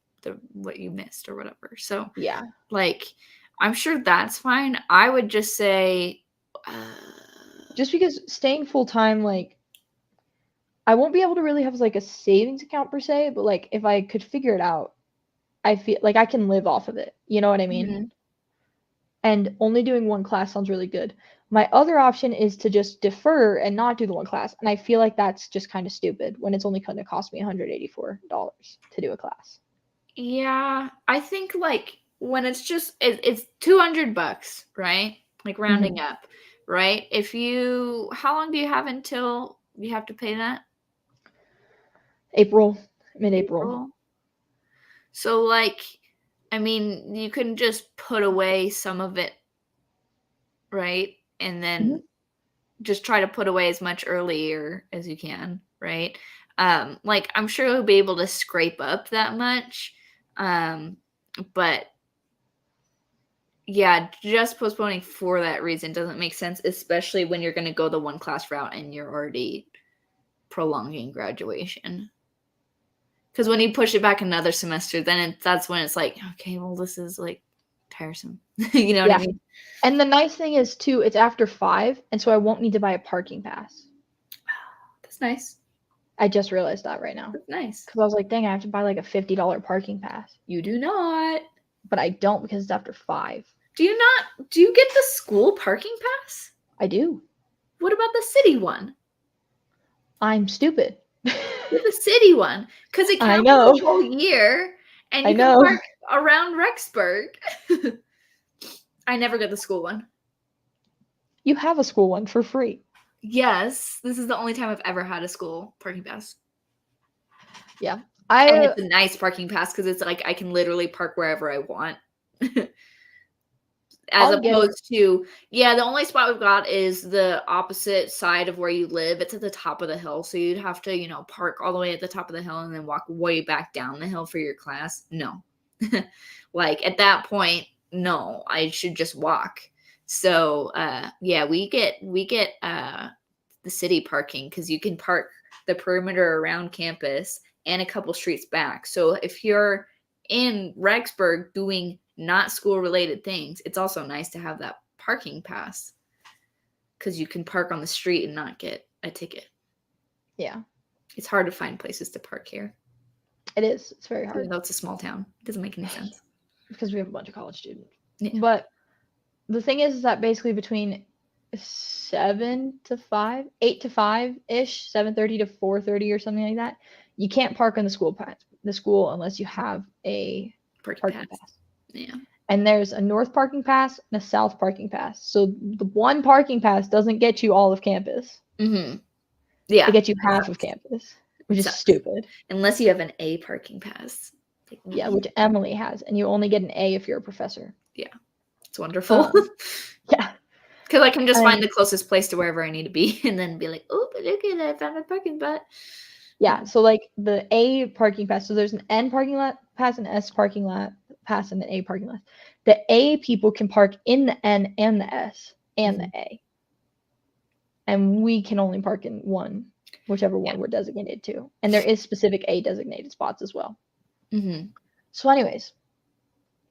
what you missed or whatever. So, yeah, like, I'm sure that's fine. I would just say, just because staying full-time, like, I won't be able to really have like a savings account per se, but like if I could figure it out, I feel like I can live off of it. You know what I mean? And only doing one class sounds really good. My other option is to just defer and not do the one class. And I feel like that's just kind of stupid when it's only going to cost me $184 to do a class. Yeah, I think like when it's just, it's $200, right? Like rounding up, right? How long do you have until you have to pay that? Mid-April. So like, I mean, you can just put away some of it, right? And then just try to put away as much earlier as you can, right? Like, I'm sure you'll be able to scrape up that much. But yeah, just postponing for that reason doesn't make sense, especially when you're going to go the one class route and you're already prolonging graduation. Because when you push it back another semester, then that's when it's like, okay, well, this is like tiresome. You know what I mean? And the nice thing is too, it's after 5, and so I won't need to buy a parking pass. That's nice. I just realized that right now. That's nice. Because I was like, dang, I have to buy like a $50 parking pass. You do not. But I don't because it's after 5. Do you get the school parking pass? I do. What about the city one? I'm stupid. The city one, because it counts for the whole year, and you can park around Rexburg. I never got the school one. You have a school one for free. Yes, this is the only time I've ever had a school parking pass. Yeah, and it's a nice parking pass because it's like I can literally park wherever I want. As I'll get it. opposed to, yeah, the only spot we've got is the opposite side of where you live. It's at the top of the hill, so you'd have to, park all the way at the top of the hill and then walk way back down the hill for your class. No. Like, at that point, no, I should just walk. So, yeah, we get the city parking because you can park the perimeter around campus and a couple streets back. So if you're in Rexburg doing not school related things, it's also nice to have that parking pass because you can park on the street and not get a ticket. Yeah. It's hard to find places to park here. It is. It's very hard. Even though it's a small town. It doesn't make any sense. Because we have a bunch of college students. Yeah. But the thing is that basically between 7 to 5, 8 to 5-ish, 7:30 to 4:30 or something like that, you can't park on the school unless you have a parking pass. Yeah. And there's a north parking pass and a south parking pass. So the one parking pass doesn't get you all of campus. Mm-hmm. Yeah. It gets you half of campus, which is stupid. Unless you have an A parking pass. Yeah, which Emily has. And you only get an A if you're a professor. Yeah. It's wonderful. Yeah. Because I can just find the closest place to wherever I need to be and then be like, oh, but look at it, I found a parking spot. Yeah, so like the A parking pass, so there's an N parking lot pass, an S parking lot pass, and an A parking lot. The A people can park in the N and the S and the A. And we can only park in one, whichever one we're designated to. And there is specific A designated spots as well. Mm-hmm. So anyways,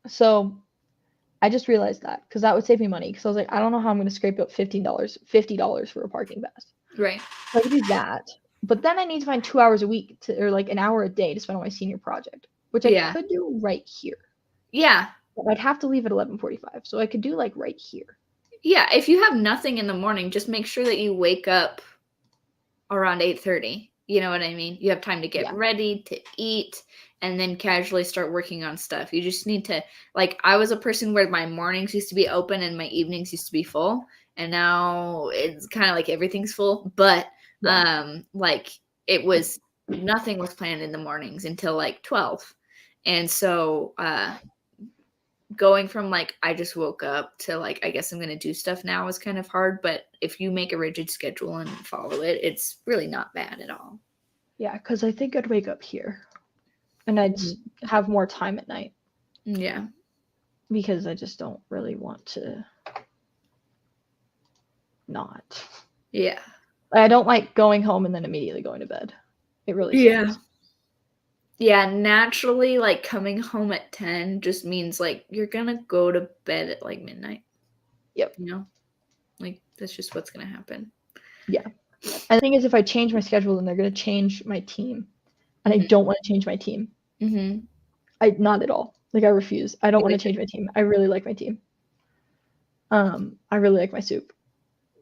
so I just realized that because that would save me money because I was like, I don't know how I'm going to scrape up $50 for a parking pass. Right. So I could do that. But then I need to find 2 hours a week or like an hour a day to spend on my senior project, which I could do right here. Yeah. But I'd have to leave at 11:45, so I could do like right here. Yeah, if you have nothing in the morning, just make sure that you wake up around 8:30. You know what I mean? You have time to get ready, to eat, and then casually start working on stuff. You just need to, like, I was a person where my mornings used to be open and my evenings used to be full, and now it's kind of like everything's full, but like it was nothing was planned in the mornings until like 12. And so going from like I just woke up to like I guess I'm going to do stuff now is kind of hard, but if you make a rigid schedule and follow it, it's really not bad at all. Yeah, because I think I'd wake up here and I'd have more time at night. Yeah. Because I just don't really want to not. Yeah. I don't like going home and then immediately going to bed. It really sucks. Yeah, naturally, like coming home at 10 just means like you're gonna go to bed at like midnight. Yep. You know? Like that's just what's gonna happen. Yeah. And the thing is, if I change my schedule, then they're gonna change my team. And I don't want to change my team. Mm-hmm. Not at all. Like I refuse. I don't want to change my team. I really like my team. I really like my soup.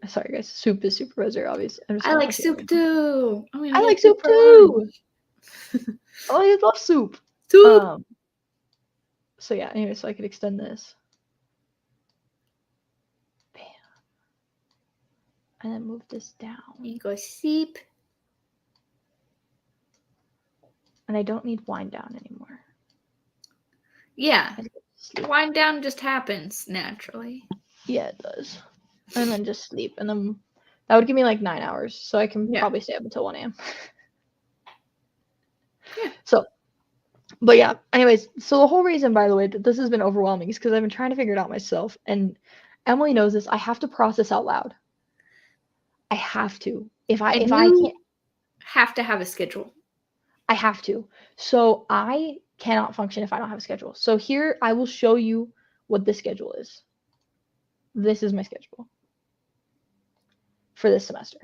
Sorry guys, soup is supervisor, obviously. I like soup too. Oh, I like soup too. Oh, I love soup. Soup. So yeah, anyway, so I could extend this. Bam. And then move this down. You go sleep. And I don't need wind down anymore. Yeah. Wind down just happens naturally. Yeah, it does. And then just sleep. And then that would give me like 9 hours. So I can probably stay up until 1 a.m. Yeah. So, but yeah, anyways, so the whole reason, by the way, that this has been overwhelming is because I've been trying to figure it out myself. And Emily knows this. I have to process out loud. I have to. If I can't. Have to have a schedule. I have to. So I cannot function if I don't have a schedule. So here I will show you what this schedule is. This is my schedule for this semester.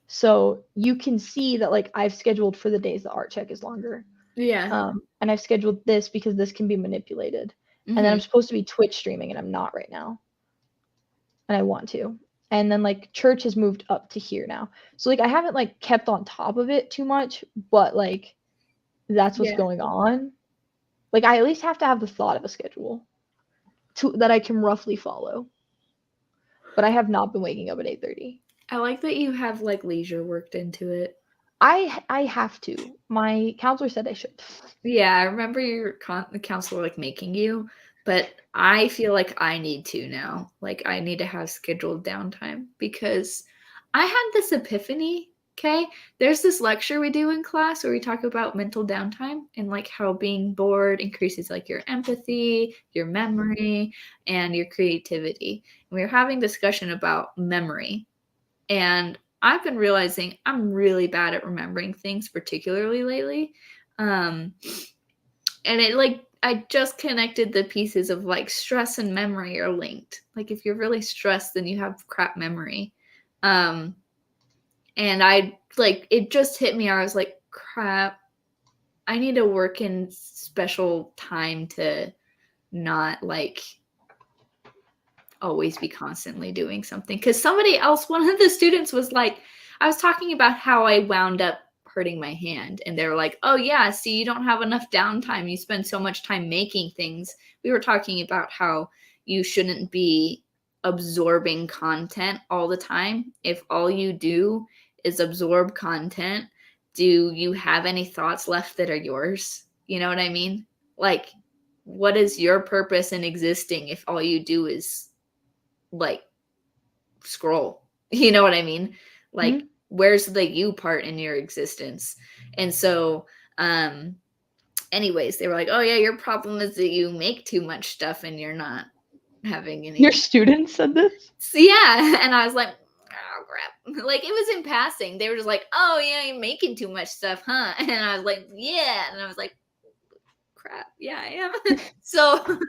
So you can see that like I've scheduled for the days the Artcheck is longer. Yeah. And I've scheduled this because this can be manipulated. Mm-hmm. And then I'm supposed to be Twitch streaming and I'm not right now. And I want to. And then like church has moved up to here now. So like I haven't like kept on top of it too much, but like that's what's going on. Like I at least have to have the thought of a schedule that I can roughly follow. But I have not been waking up at 8:30. I like that you have like leisure worked into it. I have to. My counselor said I should. Yeah, I remember the counselor like making you, But I feel like I need to now. Like, I need to have scheduled downtime because I had this epiphany. Okay. There's this lecture we do in class where we talk about mental downtime and like how being bored increases like your empathy, your memory, and your creativity. And we were having discussion about memory. And I've been realizing I'm really bad at remembering things, particularly lately. And it like, I just connected the pieces of like stress and memory are linked. Like if you're really stressed, then you have crap memory. And I like, it just hit me. I was like, crap, I need to work in special time to not like always be constantly doing something. Because somebody else, one of the students was like, I was talking about how I wound up hurting my hand. And they were like, oh, yeah, see, you don't have enough downtime. You spend so much time making things. We were talking about how you shouldn't be absorbing content all the time. If all you do is absorb content, do you have any thoughts left that are yours? You know what I mean? Like, what is your purpose in existing if all you do is like scroll? You know what I mean? Like, where's the you part in your existence? And so, anyways, they were like, oh yeah, your problem is that you make too much stuff and you're not having any. Your students said this? So, yeah. And I was like, oh crap. Like, it was in passing. They were just like, oh yeah, you're making too much stuff, huh? And I was like, yeah. And I was like, crap, yeah, I am. So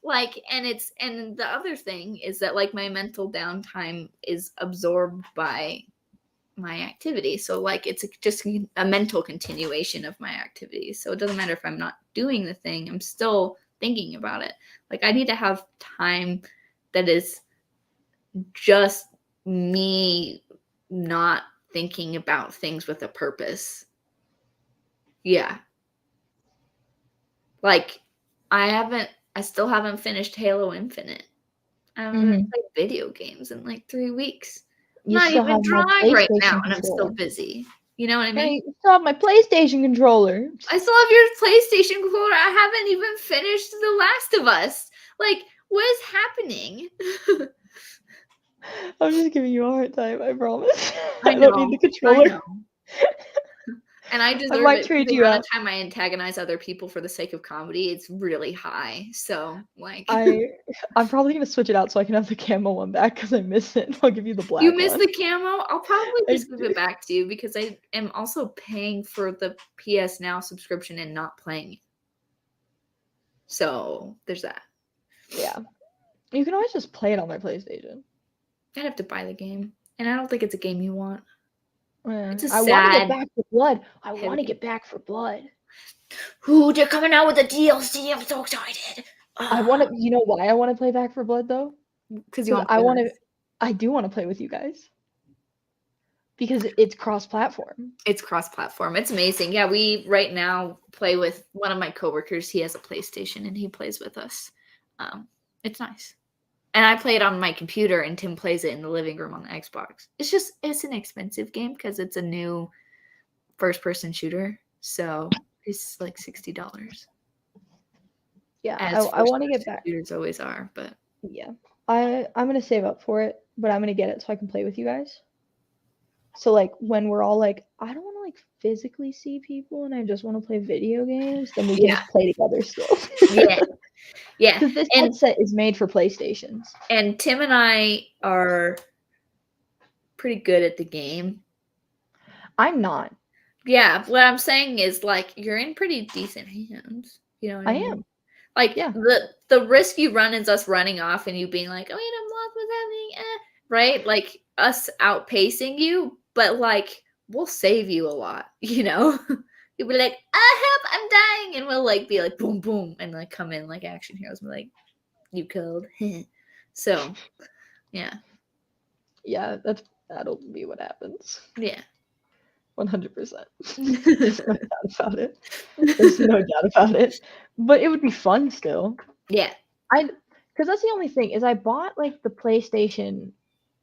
like, and the other thing is that like my mental downtime is absorbed by my activity. So like it's just a mental continuation of my activity. So it doesn't matter if I'm not doing the thing, I'm still thinking about it. Like I need to have time that is just me not thinking about things with a purpose. Yeah. Like I still haven't finished Halo Infinite. I haven't played video games in like 3 weeks. I'm You not still even have my drawing right now, PlayStation and I'm still controller. busy. You know what I Hey, mean? you still have my PlayStation controller. I still have your PlayStation controller. I haven't even finished The Last of Us. Like, what is happening? I'm just giving you a hard time, I promise. I I don't need the controller. I know. And I deserve might it. trade The you amount out. of time I antagonize other people for the sake of comedy, it's really high. So, like, I'm probably gonna switch it out so I can have the camo one back because I miss it. I'll give you the black you miss one. the camo? I'll probably I just give do. it back to you because I am also paying for the PS Now subscription and not playing it. So there's that. Yeah. You can always just play it on my PlayStation. I'd have to buy the game. And I don't think it's a game you want. It's a I want to get sad. back for Blood. I heavy want to game. get back for Blood. Ooh, they're coming out with a DLC. I'm so excited. I want to. You know why I want to play Back for Blood though? Because you want I want to. to. I do want to play with you guys. Because it's cross-platform. It's cross-platform. It's amazing. Yeah, we right now play with one of my coworkers. He has a PlayStation and he plays with us. It's nice. And I play it on my computer and Tim plays it in the living room on the Xbox. It's an expensive game because it's a new first-person shooter. So it's like $60. Yeah, As I want to get back. shooters always are, but yeah, I'm gonna save up for it, but I'm gonna get it so I can play with you guys. So like when we're all like, I don't want to like physically see people and I just want to play video games, then we can just play together still. yeah. Because this headset is made for PlayStations. And Tim and I are pretty good at the game. I'm not. Yeah, what I'm saying is like you're in pretty decent hands. You know what I mean? am. Like Yeah. the risk you run is us running off and you being like, oh, I'm lost with having, right? Like us outpacing you, but like we'll save you a lot, you know? You'll be like, help, I'm dying, and we'll like be like boom boom and like come in like action heroes and be like, you killed. So yeah. Yeah, that'll be what happens. Yeah. 100%. There's no doubt about it. There's no doubt about it. But it would be fun still. Yeah. Because that's the only thing is I bought like the PlayStation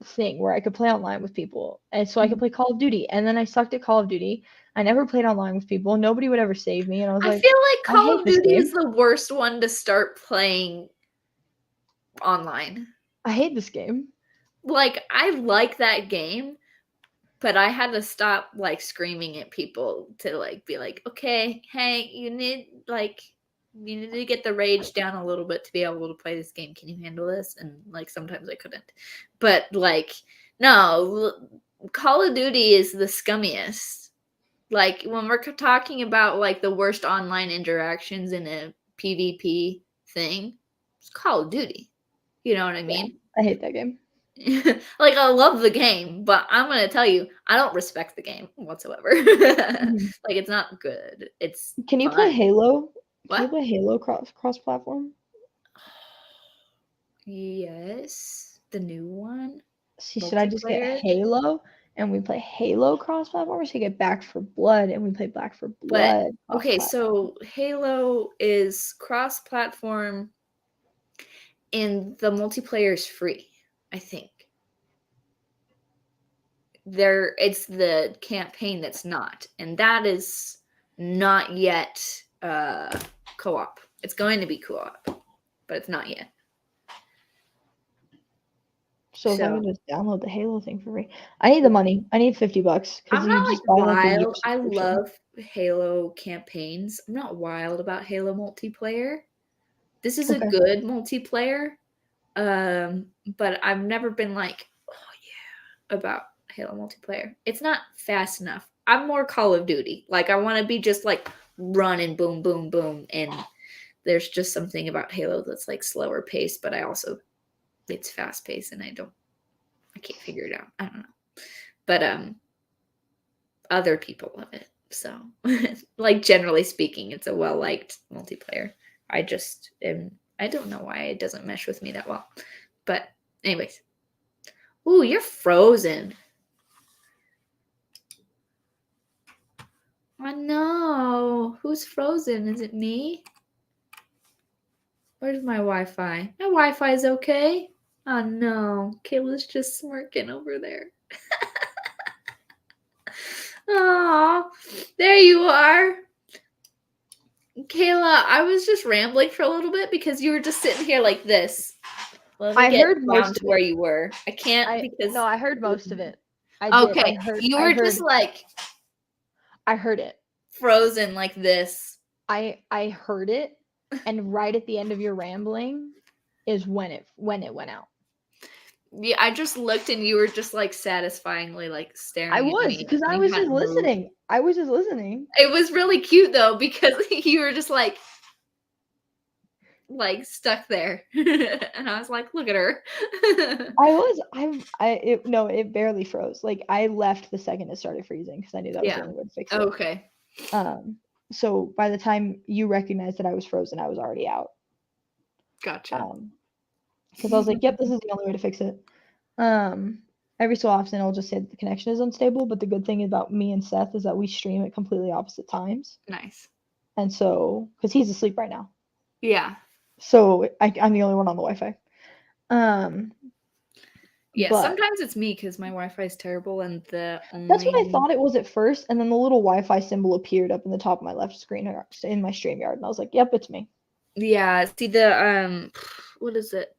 thing where I could play online with people, and so I could play Call of Duty. And then I sucked at Call of Duty. I never played online with people. Nobody would ever save me, and I was I like, feel like I Call hate of this Duty is game. the worst one to start playing online. I hate this game. Like, I like that game, but I had to stop like screaming at people to like be like, okay, hey, you need to get the rage down a little bit to be able to play this game. Can you handle this? And like sometimes I couldn't. But like, no, Call of Duty is the scummiest. Like when we're talking about like the worst online interactions in a PvP thing, it's Call of Duty. You know what I mean? I hate that game. Like I love the game, but I'm gonna tell you, I don't respect the game whatsoever. Like it's not good. It's Can you fun. play Halo? What? Can you play Halo cross platform? Yes, the new one. See, should I just get Multiplayer? Halo and we play Halo cross platform, or should I get Back for Blood and we play Back for But Blood? okay, cross-platform? so Halo is cross-platform, and the multiplayer is free. I think it's the campaign that's not, and that is not yet co-op. It's going to be co-op, but it's not yet. So if I can just download the Halo thing for free, I need the money. I need $50 I'm because you not just like buy like a year wild. I subscription. love Halo campaigns. I'm not wild about Halo multiplayer. This is a good multiplayer, but I've never been like, oh yeah, about Halo multiplayer. It's not fast enough. I'm more Call of Duty. Like I want to be just like running, boom, boom, boom, and there's just something about Halo that's like slower paced, but I also it's fast paced, and I can't figure it out. I don't know, but other people love it. So, like generally speaking, it's a well liked multiplayer. I don't know why it doesn't mesh with me that well, but anyways. Ooh, you're frozen. I know. Who's frozen? Is it me? Where's my Wi-Fi? My Wi-Fi's okay. Oh no. Kayla's just smirking over there. Oh, there you are. Kayla, I was just rambling for a little bit because you were just sitting here like this. Let me get down to where you were. I can't because No, I heard most of it. I did. Okay, you were just like I heard it. Frozen like this. I heard it, and right at the end of your rambling is when it went out. Yeah, I just looked and you were just like satisfyingly like staring I at was me. because I You was just hadn't moved. listening. I was just listening. It was really cute though because you were just like stuck there, and I was like, "Look at her." It barely froze. Like I left the second it started freezing because I knew that was the only way to fix it. Okay. So by the time you recognized that I was frozen, I was already out. Gotcha. Because I was like, "Yep, this is the only way to fix it." Every so often, I'll just say that the connection is unstable. But the good thing about me and Seth is that we stream at completely opposite times. Nice. And so, because he's asleep right now. Yeah. So I'm the only one on the Wi-Fi. Yeah, but sometimes it's me because my Wi-Fi is terrible, and that's what I thought it was at first, and then the little Wi-Fi symbol appeared up in the top of my left screen in my StreamYard, and I was like, "Yep, it's me." Yeah. See the what is it?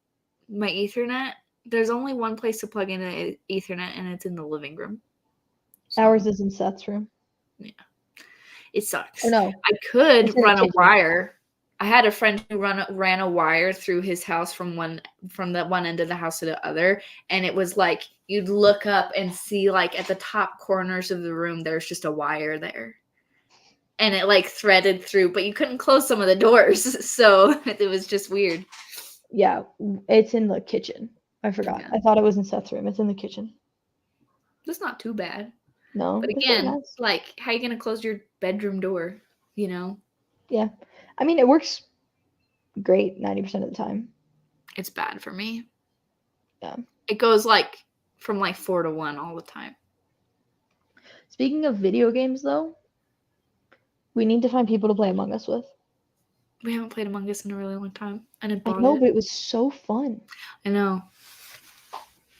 My Ethernet. There's only one place to plug in an Ethernet, and it's in the living room. So, ours is in Seth's room. Yeah. It sucks. Oh, no. I could run a wire. I had a friend who ran a wire through his house from the one end of the house to the other, and it was like you'd look up and see like at the top corners of the room there's just a wire there. And it like threaded through, but you couldn't close some of the doors, so it was just weird. Yeah, it's in the kitchen. I forgot. Yeah. I thought it was in Seth's room. It's in the kitchen. That's not too bad. No. But again, like, how are you going to close your bedroom door, you know? Yeah. I mean, it works great 90% of the time. It's bad for me. Yeah. It goes, like, from, like, 4 to 1 all the time. Speaking of video games, though, we need to find people to play Among Us with. We haven't played Among Us in a really long time. And I know, but it was so fun. I know.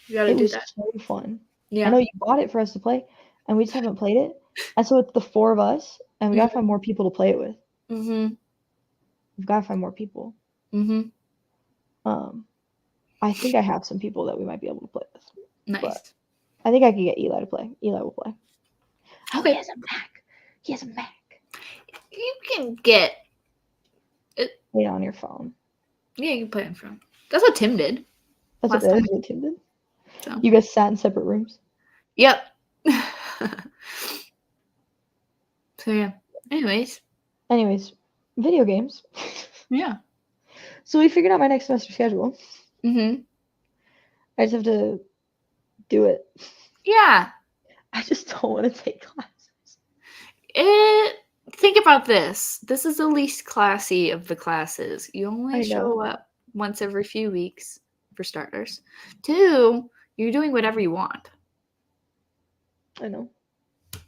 You gotta do that. It was so fun. Yeah. I know you bought it for us to play, and we just haven't played it. And so it's the 4 of us, and we gotta find more people to play it with. Mhm. We've gotta find more people. Mhm. I think I have some people that we might be able to play with. Nice. But I think I could get Eli to play. Eli will play. Oh, Okay. he has a Mac. He has a Mac. You can get it. Play it on your phone. Yeah, you can play on phone. That's what Tim did. That's Last what, that time is what Tim did. So. You guys sat in separate rooms. Yep. So yeah. Anyways, video games. yeah. So we figured out my next semester schedule. Mhm. I just have to do it. Yeah. I just don't want to take classes. Think about this. This is the least classy of the classes. You only I know. show up once every few weeks, for starters. 2, you're doing whatever you want. I know.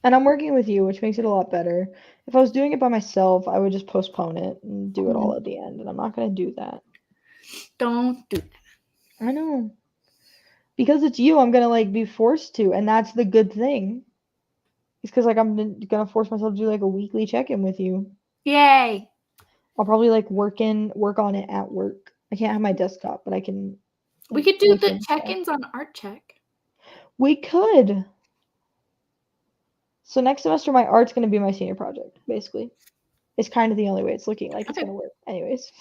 And I'm working with you, which makes it a lot better. If I was doing it by myself, I would just postpone it and do it all at the end. And I'm not going to do that. Don't do that. I know. Because it's you, I'm going to like be forced to. And that's the good thing. It's because like I'm going to force myself to do like a weekly check-in with you. Yay. I'll probably like work on it at work. I can't have my desktop, but I can. We could do look the in stuff. check-ins on Artcheck. We could. So next semester, my art's going to be my senior project, basically. It's kind of the only way it's looking like it's Okay. going to work. Anyways.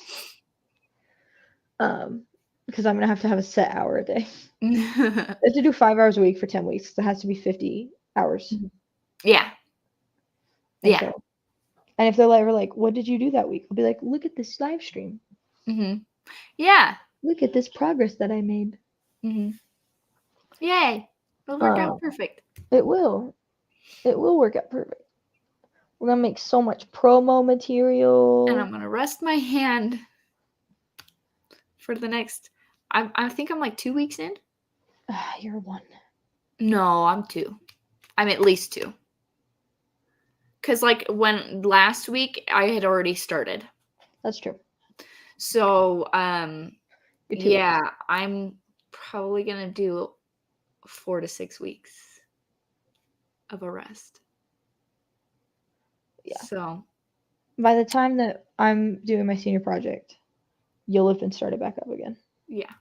Because I'm going to have a set hour a day. I have to do 5 hours a week for 10 weeks. So it has to be 50 hours. Yeah. And Yeah. so, and if they're like, what did you do that week? I'll be like, look at this live stream. Mhm. Yeah. Look at this progress that I made. Mhm. Yay. It'll work out perfect. It will. It will work out perfect. We're going to make so much promo material. And I'm going to rest my hand for the next, I think I'm like 2 weeks in. You're 1. No, I'm 2. I'm at least 2. Because like when last week I had already started. That's true. So You're 2 yeah, weeks. I'm probably going to do 4 to 6 weeks of a rest. Yeah. So by the time that I'm doing my senior project, you'll have been started back up again. Yeah.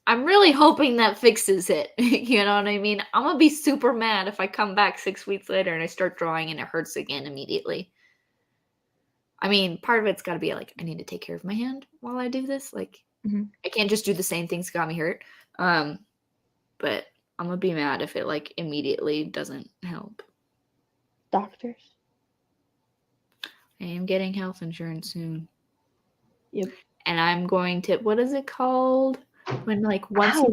I'm really hoping that fixes it. You know what I mean? I'm going to be super mad if I come back 6 weeks later and I start drawing and it hurts again immediately. I mean, part of it's got to be like, I need to take care of my hand while I do this. Like, I can't just do the same things that got me hurt. But I'm going to be mad if it like immediately doesn't help. Doctors. I am getting health insurance soon. Yep. And I'm going to, what is it called? When like once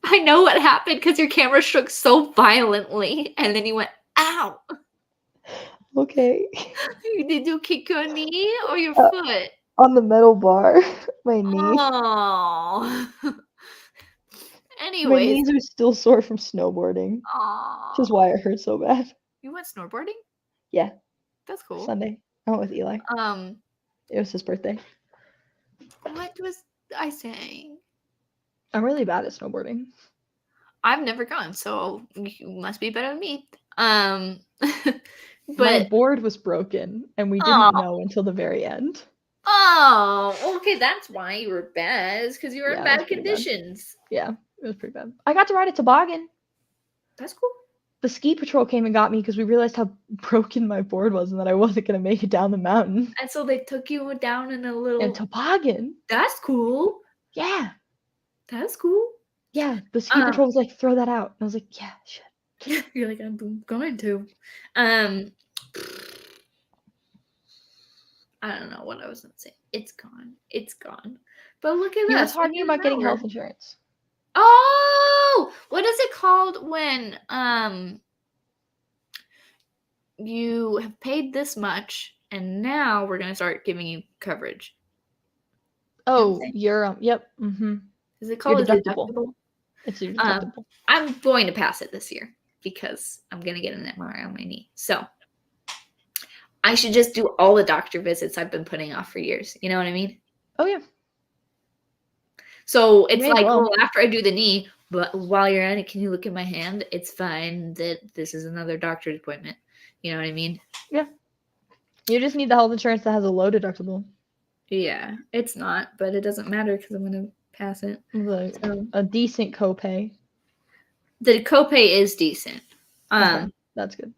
I know what happened because your camera shook so violently and then you went, ow. Okay. Did you kick your knee or your foot? On the metal bar. My knee. Oh. Anyways. My knees are still sore from snowboarding. Aww. Which is why it hurts so bad. You went snowboarding? Yeah. That's cool. Sunday. I went with Eli. It was his birthday. What was I saying? I'm really bad at snowboarding. I've never gone, so you must be better than me. But my board was broken and we didn't know until the very end. Oh, okay, that's why you were bad. It's because you were in bad conditions. Bad. Yeah, it was pretty bad. I got to ride a toboggan. That's cool. The ski patrol came and got me because we realized how broken my board was and that I wasn't going to make it down the mountain. And so they took you down in a little toboggan. That's cool. Yeah. That's cool. Yeah, the ski patrol was like, throw that out. And I was like, yeah, shit. You're like, I'm going to. I don't know what I was going to say. It's gone. It's gone. But look at that. You were talking about getting health insurance. Oh! What is it called when you have paid this much and now we're going to start giving you coverage? Oh, you're yep. Mm-hmm. Is it called a deductible? It's your deductible. I'm going to pass it this year because I'm going to get an MRI on my knee. So I should just do all the doctor visits I've been putting off for years. You know what I mean? Oh, yeah. So it's like, well, after I do the knee, but while you're at it, can you look at my hand? It's fine that this is another doctor's appointment. You know what I mean? Yeah. You just need the health insurance that has a low deductible. Yeah, it's not, but it doesn't matter because I'm gonna pass it. Like So a decent copay. the copay is decent. Okay, that's good.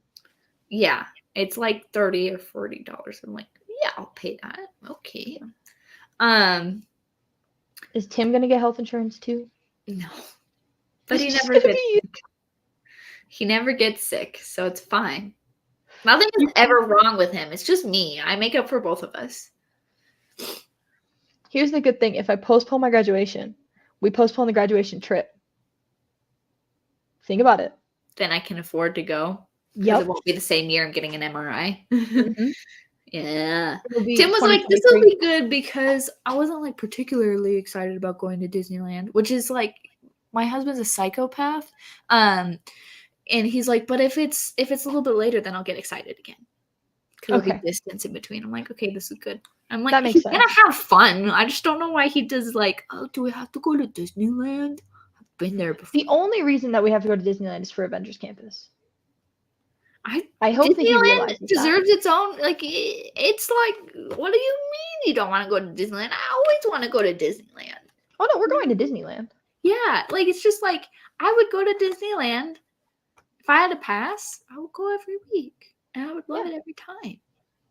Yeah, it's like $30 or $40. I'm like, yeah, I'll pay that. Okay. Is Tim gonna get health insurance too? No, but he It's never gonna gets be sick. He never gets sick, so it's fine. Nothing is You- ever wrong with him. It's just me. I make up for both of us. Here's the good thing. If I postpone my graduation, we postpone the graduation trip. Think about it. Then I can afford to go. Because Yep. it won't be the same year I'm getting an MRI. Mhm. Yeah. It'll be Tim was like, this will 2023. be good because I wasn't like particularly excited about going to Disneyland, which is like my husband's a psychopath. And he's like, but if it's a little bit later, then I'll get excited again. Because there'll Okay. be distance in between. I'm like, okay, this is good. I'm like, That makes he's gonna sense. have fun. I just don't know why he does like, oh, do we have to go to Disneyland? I've been there before. The only reason that we have to go to Disneyland is for Avengers Campus. I hope that he Disneyland realizes deserves that. its own. Like, it's like, what do you mean you don't want to go to Disneyland? I always want to go to Disneyland. Oh no, we're going to Disneyland. Yeah, like it's just like I would go to Disneyland if I had a pass. I would go every week, and I would love it every time.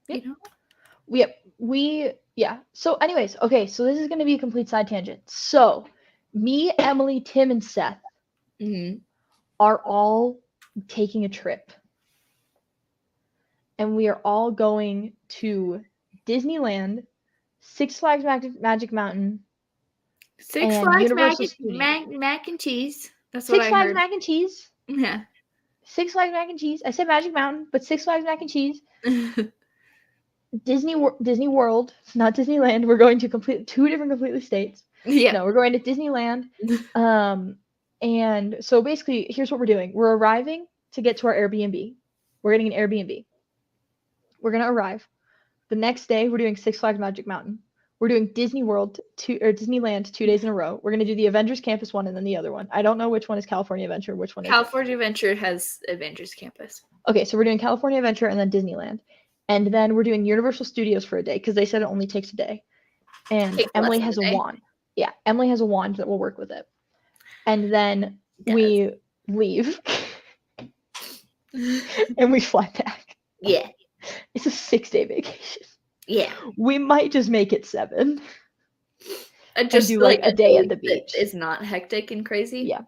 Yeah. You know. Yeah. So, anyways, okay. So this is gonna be a complete side tangent. So, me, Emily, Tim, and Seth are all taking a trip, and we are all going to Disneyland, Six Flags Magic Mountain, Six and Flags Universal Studios. mac and cheese. That's what Six I Flags heard. Mac and Cheese. Yeah. Six Flags Mac and Cheese. I said Magic Mountain, but Six Flags Mac and Cheese. Disney World, not Disneyland. We're going to two different completely states. Yeah. No, we're going to Disneyland. And so basically, here's what we're doing. We're arriving to get to our Airbnb. We're getting an Airbnb. We're gonna arrive. The next day, we're doing Six Flags Magic Mountain. We're doing Disneyland 2 days in a row. We're gonna do the Avengers Campus one and then the other one. I don't know which one is California Adventure. Which one is California Adventure has Avengers Campus. Okay, so we're doing California Adventure and then Disneyland. And then we're doing Universal Studios for a day because they said it only takes a day. And Emily has a wand. Yeah, Emily has a wand that will work with it. And then we leave. And we fly back. Yeah. It's a 6-day vacation. Yeah. We might just make it 7. Just and do like a day at the beach. It's not hectic and crazy. Yeah.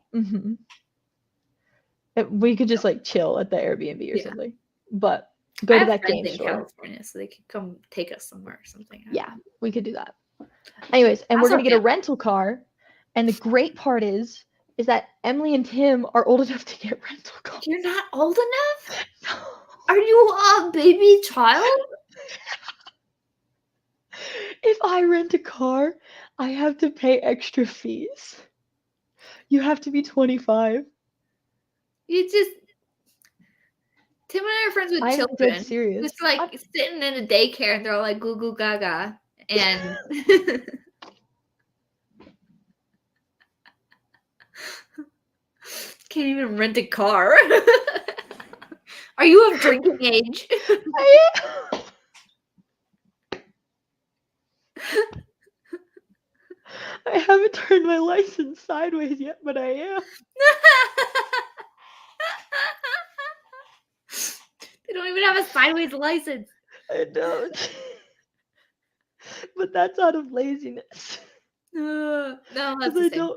We could just like chill at the Airbnb or something. But go to that game store. California, so they could come take us somewhere or something. Yeah, we could do that. Anyways, and we're gonna get a rental car. And the great part is that Emily and Tim are old enough to get rental cars. You're not old enough? No. Are you a baby child? If I rent a car, I have to pay extra fees. You have to be 25. You just Tim and I are friends with children. I'm dead serious. Just like sitting in a daycare and they're all like goo goo gaga and can't even rent a car. Are you of drinking age? I am. I haven't turned my license sideways yet, but I am. They don't even have a sideways license. I don't. But that's out of laziness. No, that's the same.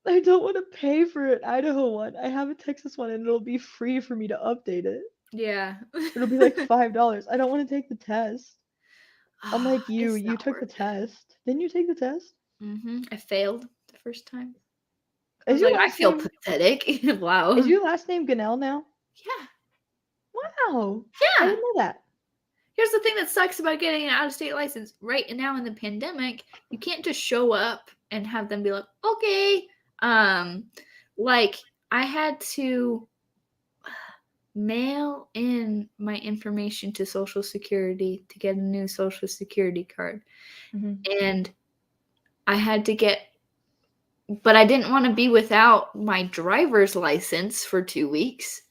I don't want to pay for an Idaho one. I have a Texas one, and it'll be free for me to update it. Yeah. It'll be like $5. I don't want to take the test. Unlike you, you took the test. Didn't you take the test? I failed the first time. I feel pathetic. Wow. Is your last name Ganell now? Yeah. Wow. Yeah. I didn't know that. Here's the thing that sucks about getting an out-of-state license. Right now in the pandemic, you can't just show up and have them be like, okay. Like I had to mail in my information to Social Security to get a new Social Security card. And I had to get but I didn't want to be without my driver's license for 2 weeks.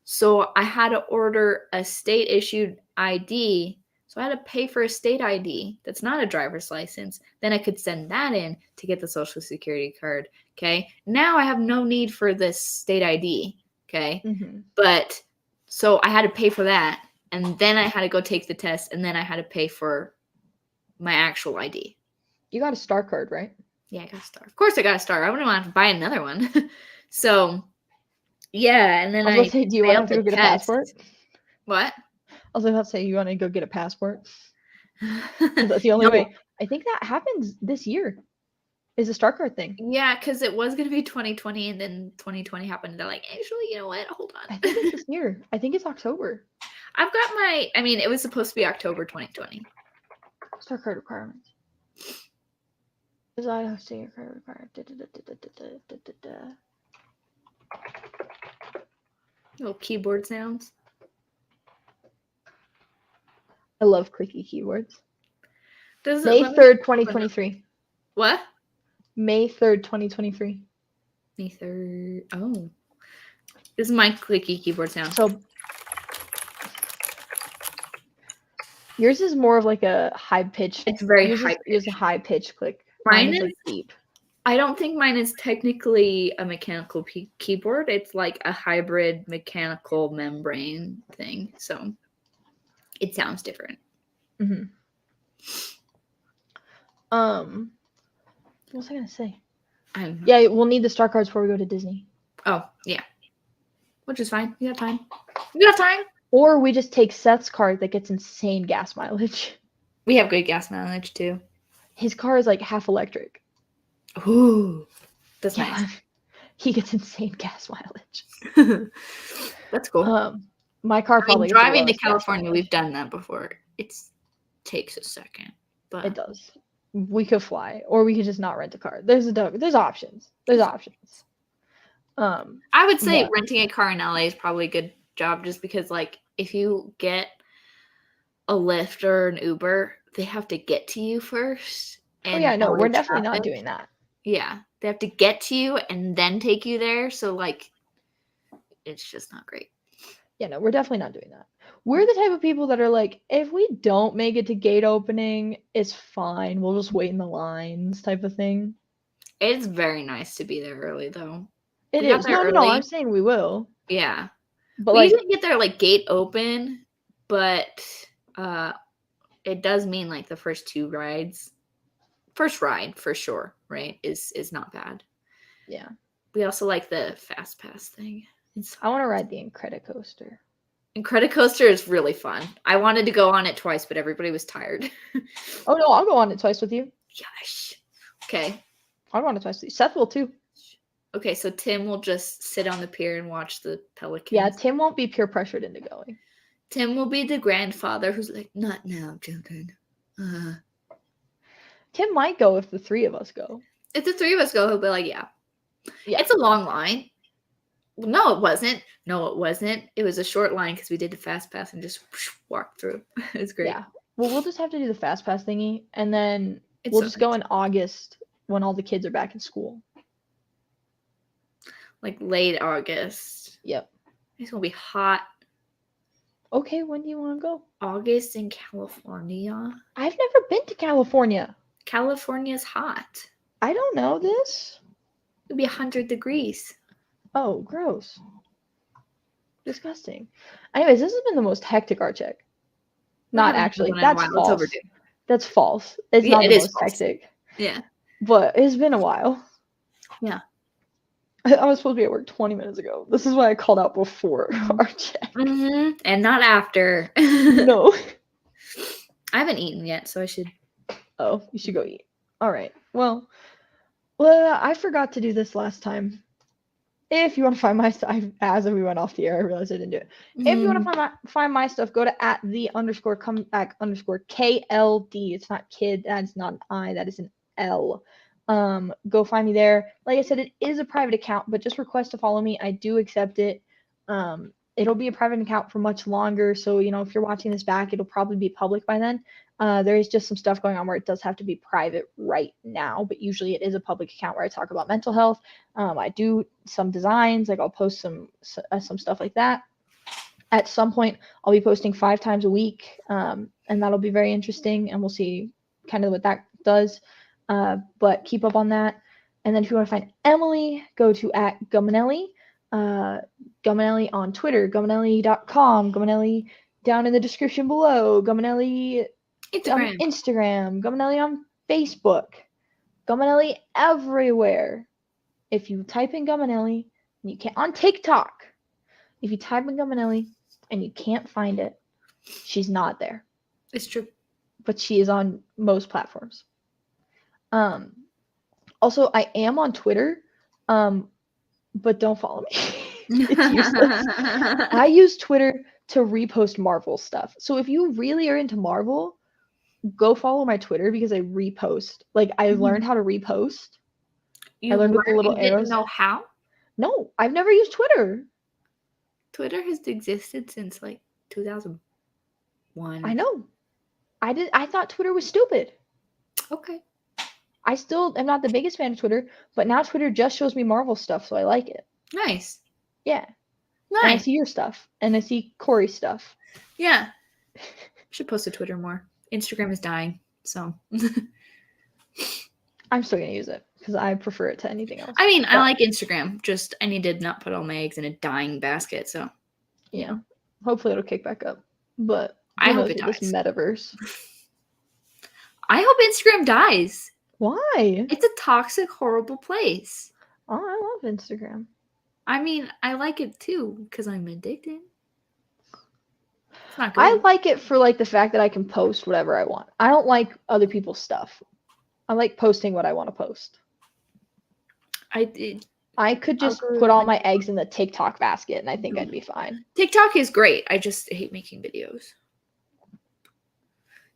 So I had to order a state issued ID. So I had to pay for a state ID that's not a driver's license. Then I could send that in to get the social security card. Okay. Now I have no need for this state ID. Okay. Mm-hmm. But so I had to pay for that. And then I had to go take the test. And then I had to pay for my actual ID. You got a star card, right? Yeah, I got a star. Of course I got a star. I wouldn't want to buy another one. So yeah, and then I was about to say, do you want to have to go get a passport? What? I was about to say, you want to go get a passport? That's the only way. I think that happens this year. Is a star card thing. Yeah, because it was going to be 2020, and then 2020 happened. They're like, actually, you know what? Hold on. I think it's this year. I think it's October. I've got it was supposed to be October 2020. Star card requirements. As I say, your card requirement. Little keyboard sounds. I love clicky keyboards. Does May 3rd, 2023. What? May 3rd, 2023. May 3rd. Oh. This is my clicky keyboard sound. So yours is more of like a high pitch. It's very high. It's a high pitch click. Mine is like deep. I don't think mine is technically a mechanical keyboard. It's like a hybrid mechanical membrane thing. So it sounds different. Mm-hmm. What was I gonna say? Yeah, we'll need the star cards before we go to Disney. Oh, yeah. Which is fine. You have time. You have time. Or we just take Seth's card that gets insane gas mileage. We have good gas mileage too. His car is like half electric. Ooh. That's nice. He gets insane gas mileage. That's cool. My car probably driving to California, we've done that before. It takes a second. But it does. We could fly, or we could just not rent a car. There's options. There's options. I would say renting a car in LA is probably a good job, just because like if you get a Lyft or an Uber, they have to get to you first. And no, we're definitely not doing that. Yeah, they have to get to you and then take you there. So like, it's just not great. Yeah, no, we're definitely not doing that. We're the type of people that are like, if we don't make it to gate opening, it's fine. We'll just wait in the lines type of thing. It's very nice to be there early, though. It is. No, I'm saying we will. Yeah. But we didn't get there like gate open, but it does mean like the first ride for sure, right, is not bad. Yeah. We also like the fast pass thing. I want to ride the Incredicoaster. Incredicoaster is really fun. I wanted to go on it twice, but everybody was tired. Oh no, I'll go on it twice with you. Gosh. Okay. I'll go on it twice with you. Seth will too. Okay, so Tim will just sit on the pier and watch the pelicans. Yeah, Tim won't be peer pressured into going. Tim will be the grandfather who's like, not now, children. Tim might go if the three of us go. If the three of us go, he'll be like, yeah. It's a long line. No, it wasn't. It was a short line because we did the fast pass and just walked through. It's great. Yeah. Well, we'll just have to do the fast pass thingy, and then we'll just go in August when all the kids are back in school. Like late August. Yep. It's gonna be hot. Okay, when do you want to go? August in California. I've never been to California. California's hot. I don't know this. It'll be 100 degrees. Oh, gross. Disgusting. Anyways, this has been the most hectic Artcheck. Not actually. That's false. That's false. It's not the most hectic. Yeah. But it's been a while. Yeah. I was supposed to be at work 20 minutes ago. This is why I called out before Artcheck. Mm-hmm. And not after. No. I haven't eaten yet, so I should. Oh, you should go eat. All right. Well, I forgot to do this last time. If you want to find my stuff, as we went off the air, I realized I didn't do it. Mm-hmm. If you want to find my stuff, go to @the_comeback_KLD. It's not kid. That's not an I. That is an L. Go find me there. Like I said, it is a private account, but just request to follow me. I do accept it. It'll be a private account for much longer. So, if you're watching this back, it'll probably be public by then. There is just some stuff going on where it does have to be private right now, but usually it is a public account where I talk about mental health. I do some designs, like I'll post some stuff like that. At some point, I'll be posting 5 times a week, and that'll be very interesting, and we'll see kind of what that does. But keep up on that. And then if you want to find Emily, go to @Guminelli. Guminelli on Twitter, Guminelli.com, Guminelli down in the description below, Guminelli on Instagram, Guminelli on Facebook, Guminelli everywhere. If you type in Guminelli and you can't, on TikTok, if you type in Guminelli and you can't find it, she's not there. It's true. But she is on most platforms. Also, I am on Twitter, but don't follow me. It's useless. I use Twitter to repost Marvel stuff. So if you really are into Marvel, go follow my Twitter because I repost. Like, I learned how to repost. I learned with the little arrows. Didn't know how? No, I've never used Twitter. Twitter has existed since like 2001. I know. I thought Twitter was stupid. Okay. I still am not the biggest fan of Twitter, but now Twitter just shows me Marvel stuff, so I like it. Nice. Yeah. Nice. And I see your stuff, and I see Corey's stuff. Yeah. Should post to Twitter more. Instagram is dying, so. I'm still gonna use it because I prefer it to anything else. I mean, I like Instagram. Just I need to not put all my eggs in a dying basket. So. Yeah. Hopefully it'll kick back up, but I hope it dies. This metaverse. I hope Instagram dies. Why? It's a toxic, horrible place. Oh, I love Instagram. I mean, I like it too because I'm addicted. It's not good. I like it for like the fact that I can post whatever I want. I don't like other people's stuff. I like posting what I want to post. I could just put all my eggs in the TikTok basket and I think I'd be fine. TikTok is great. I just hate making videos.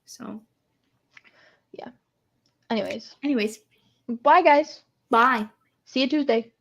So. Yeah. Anyways. Bye, guys. Bye. See you Tuesday.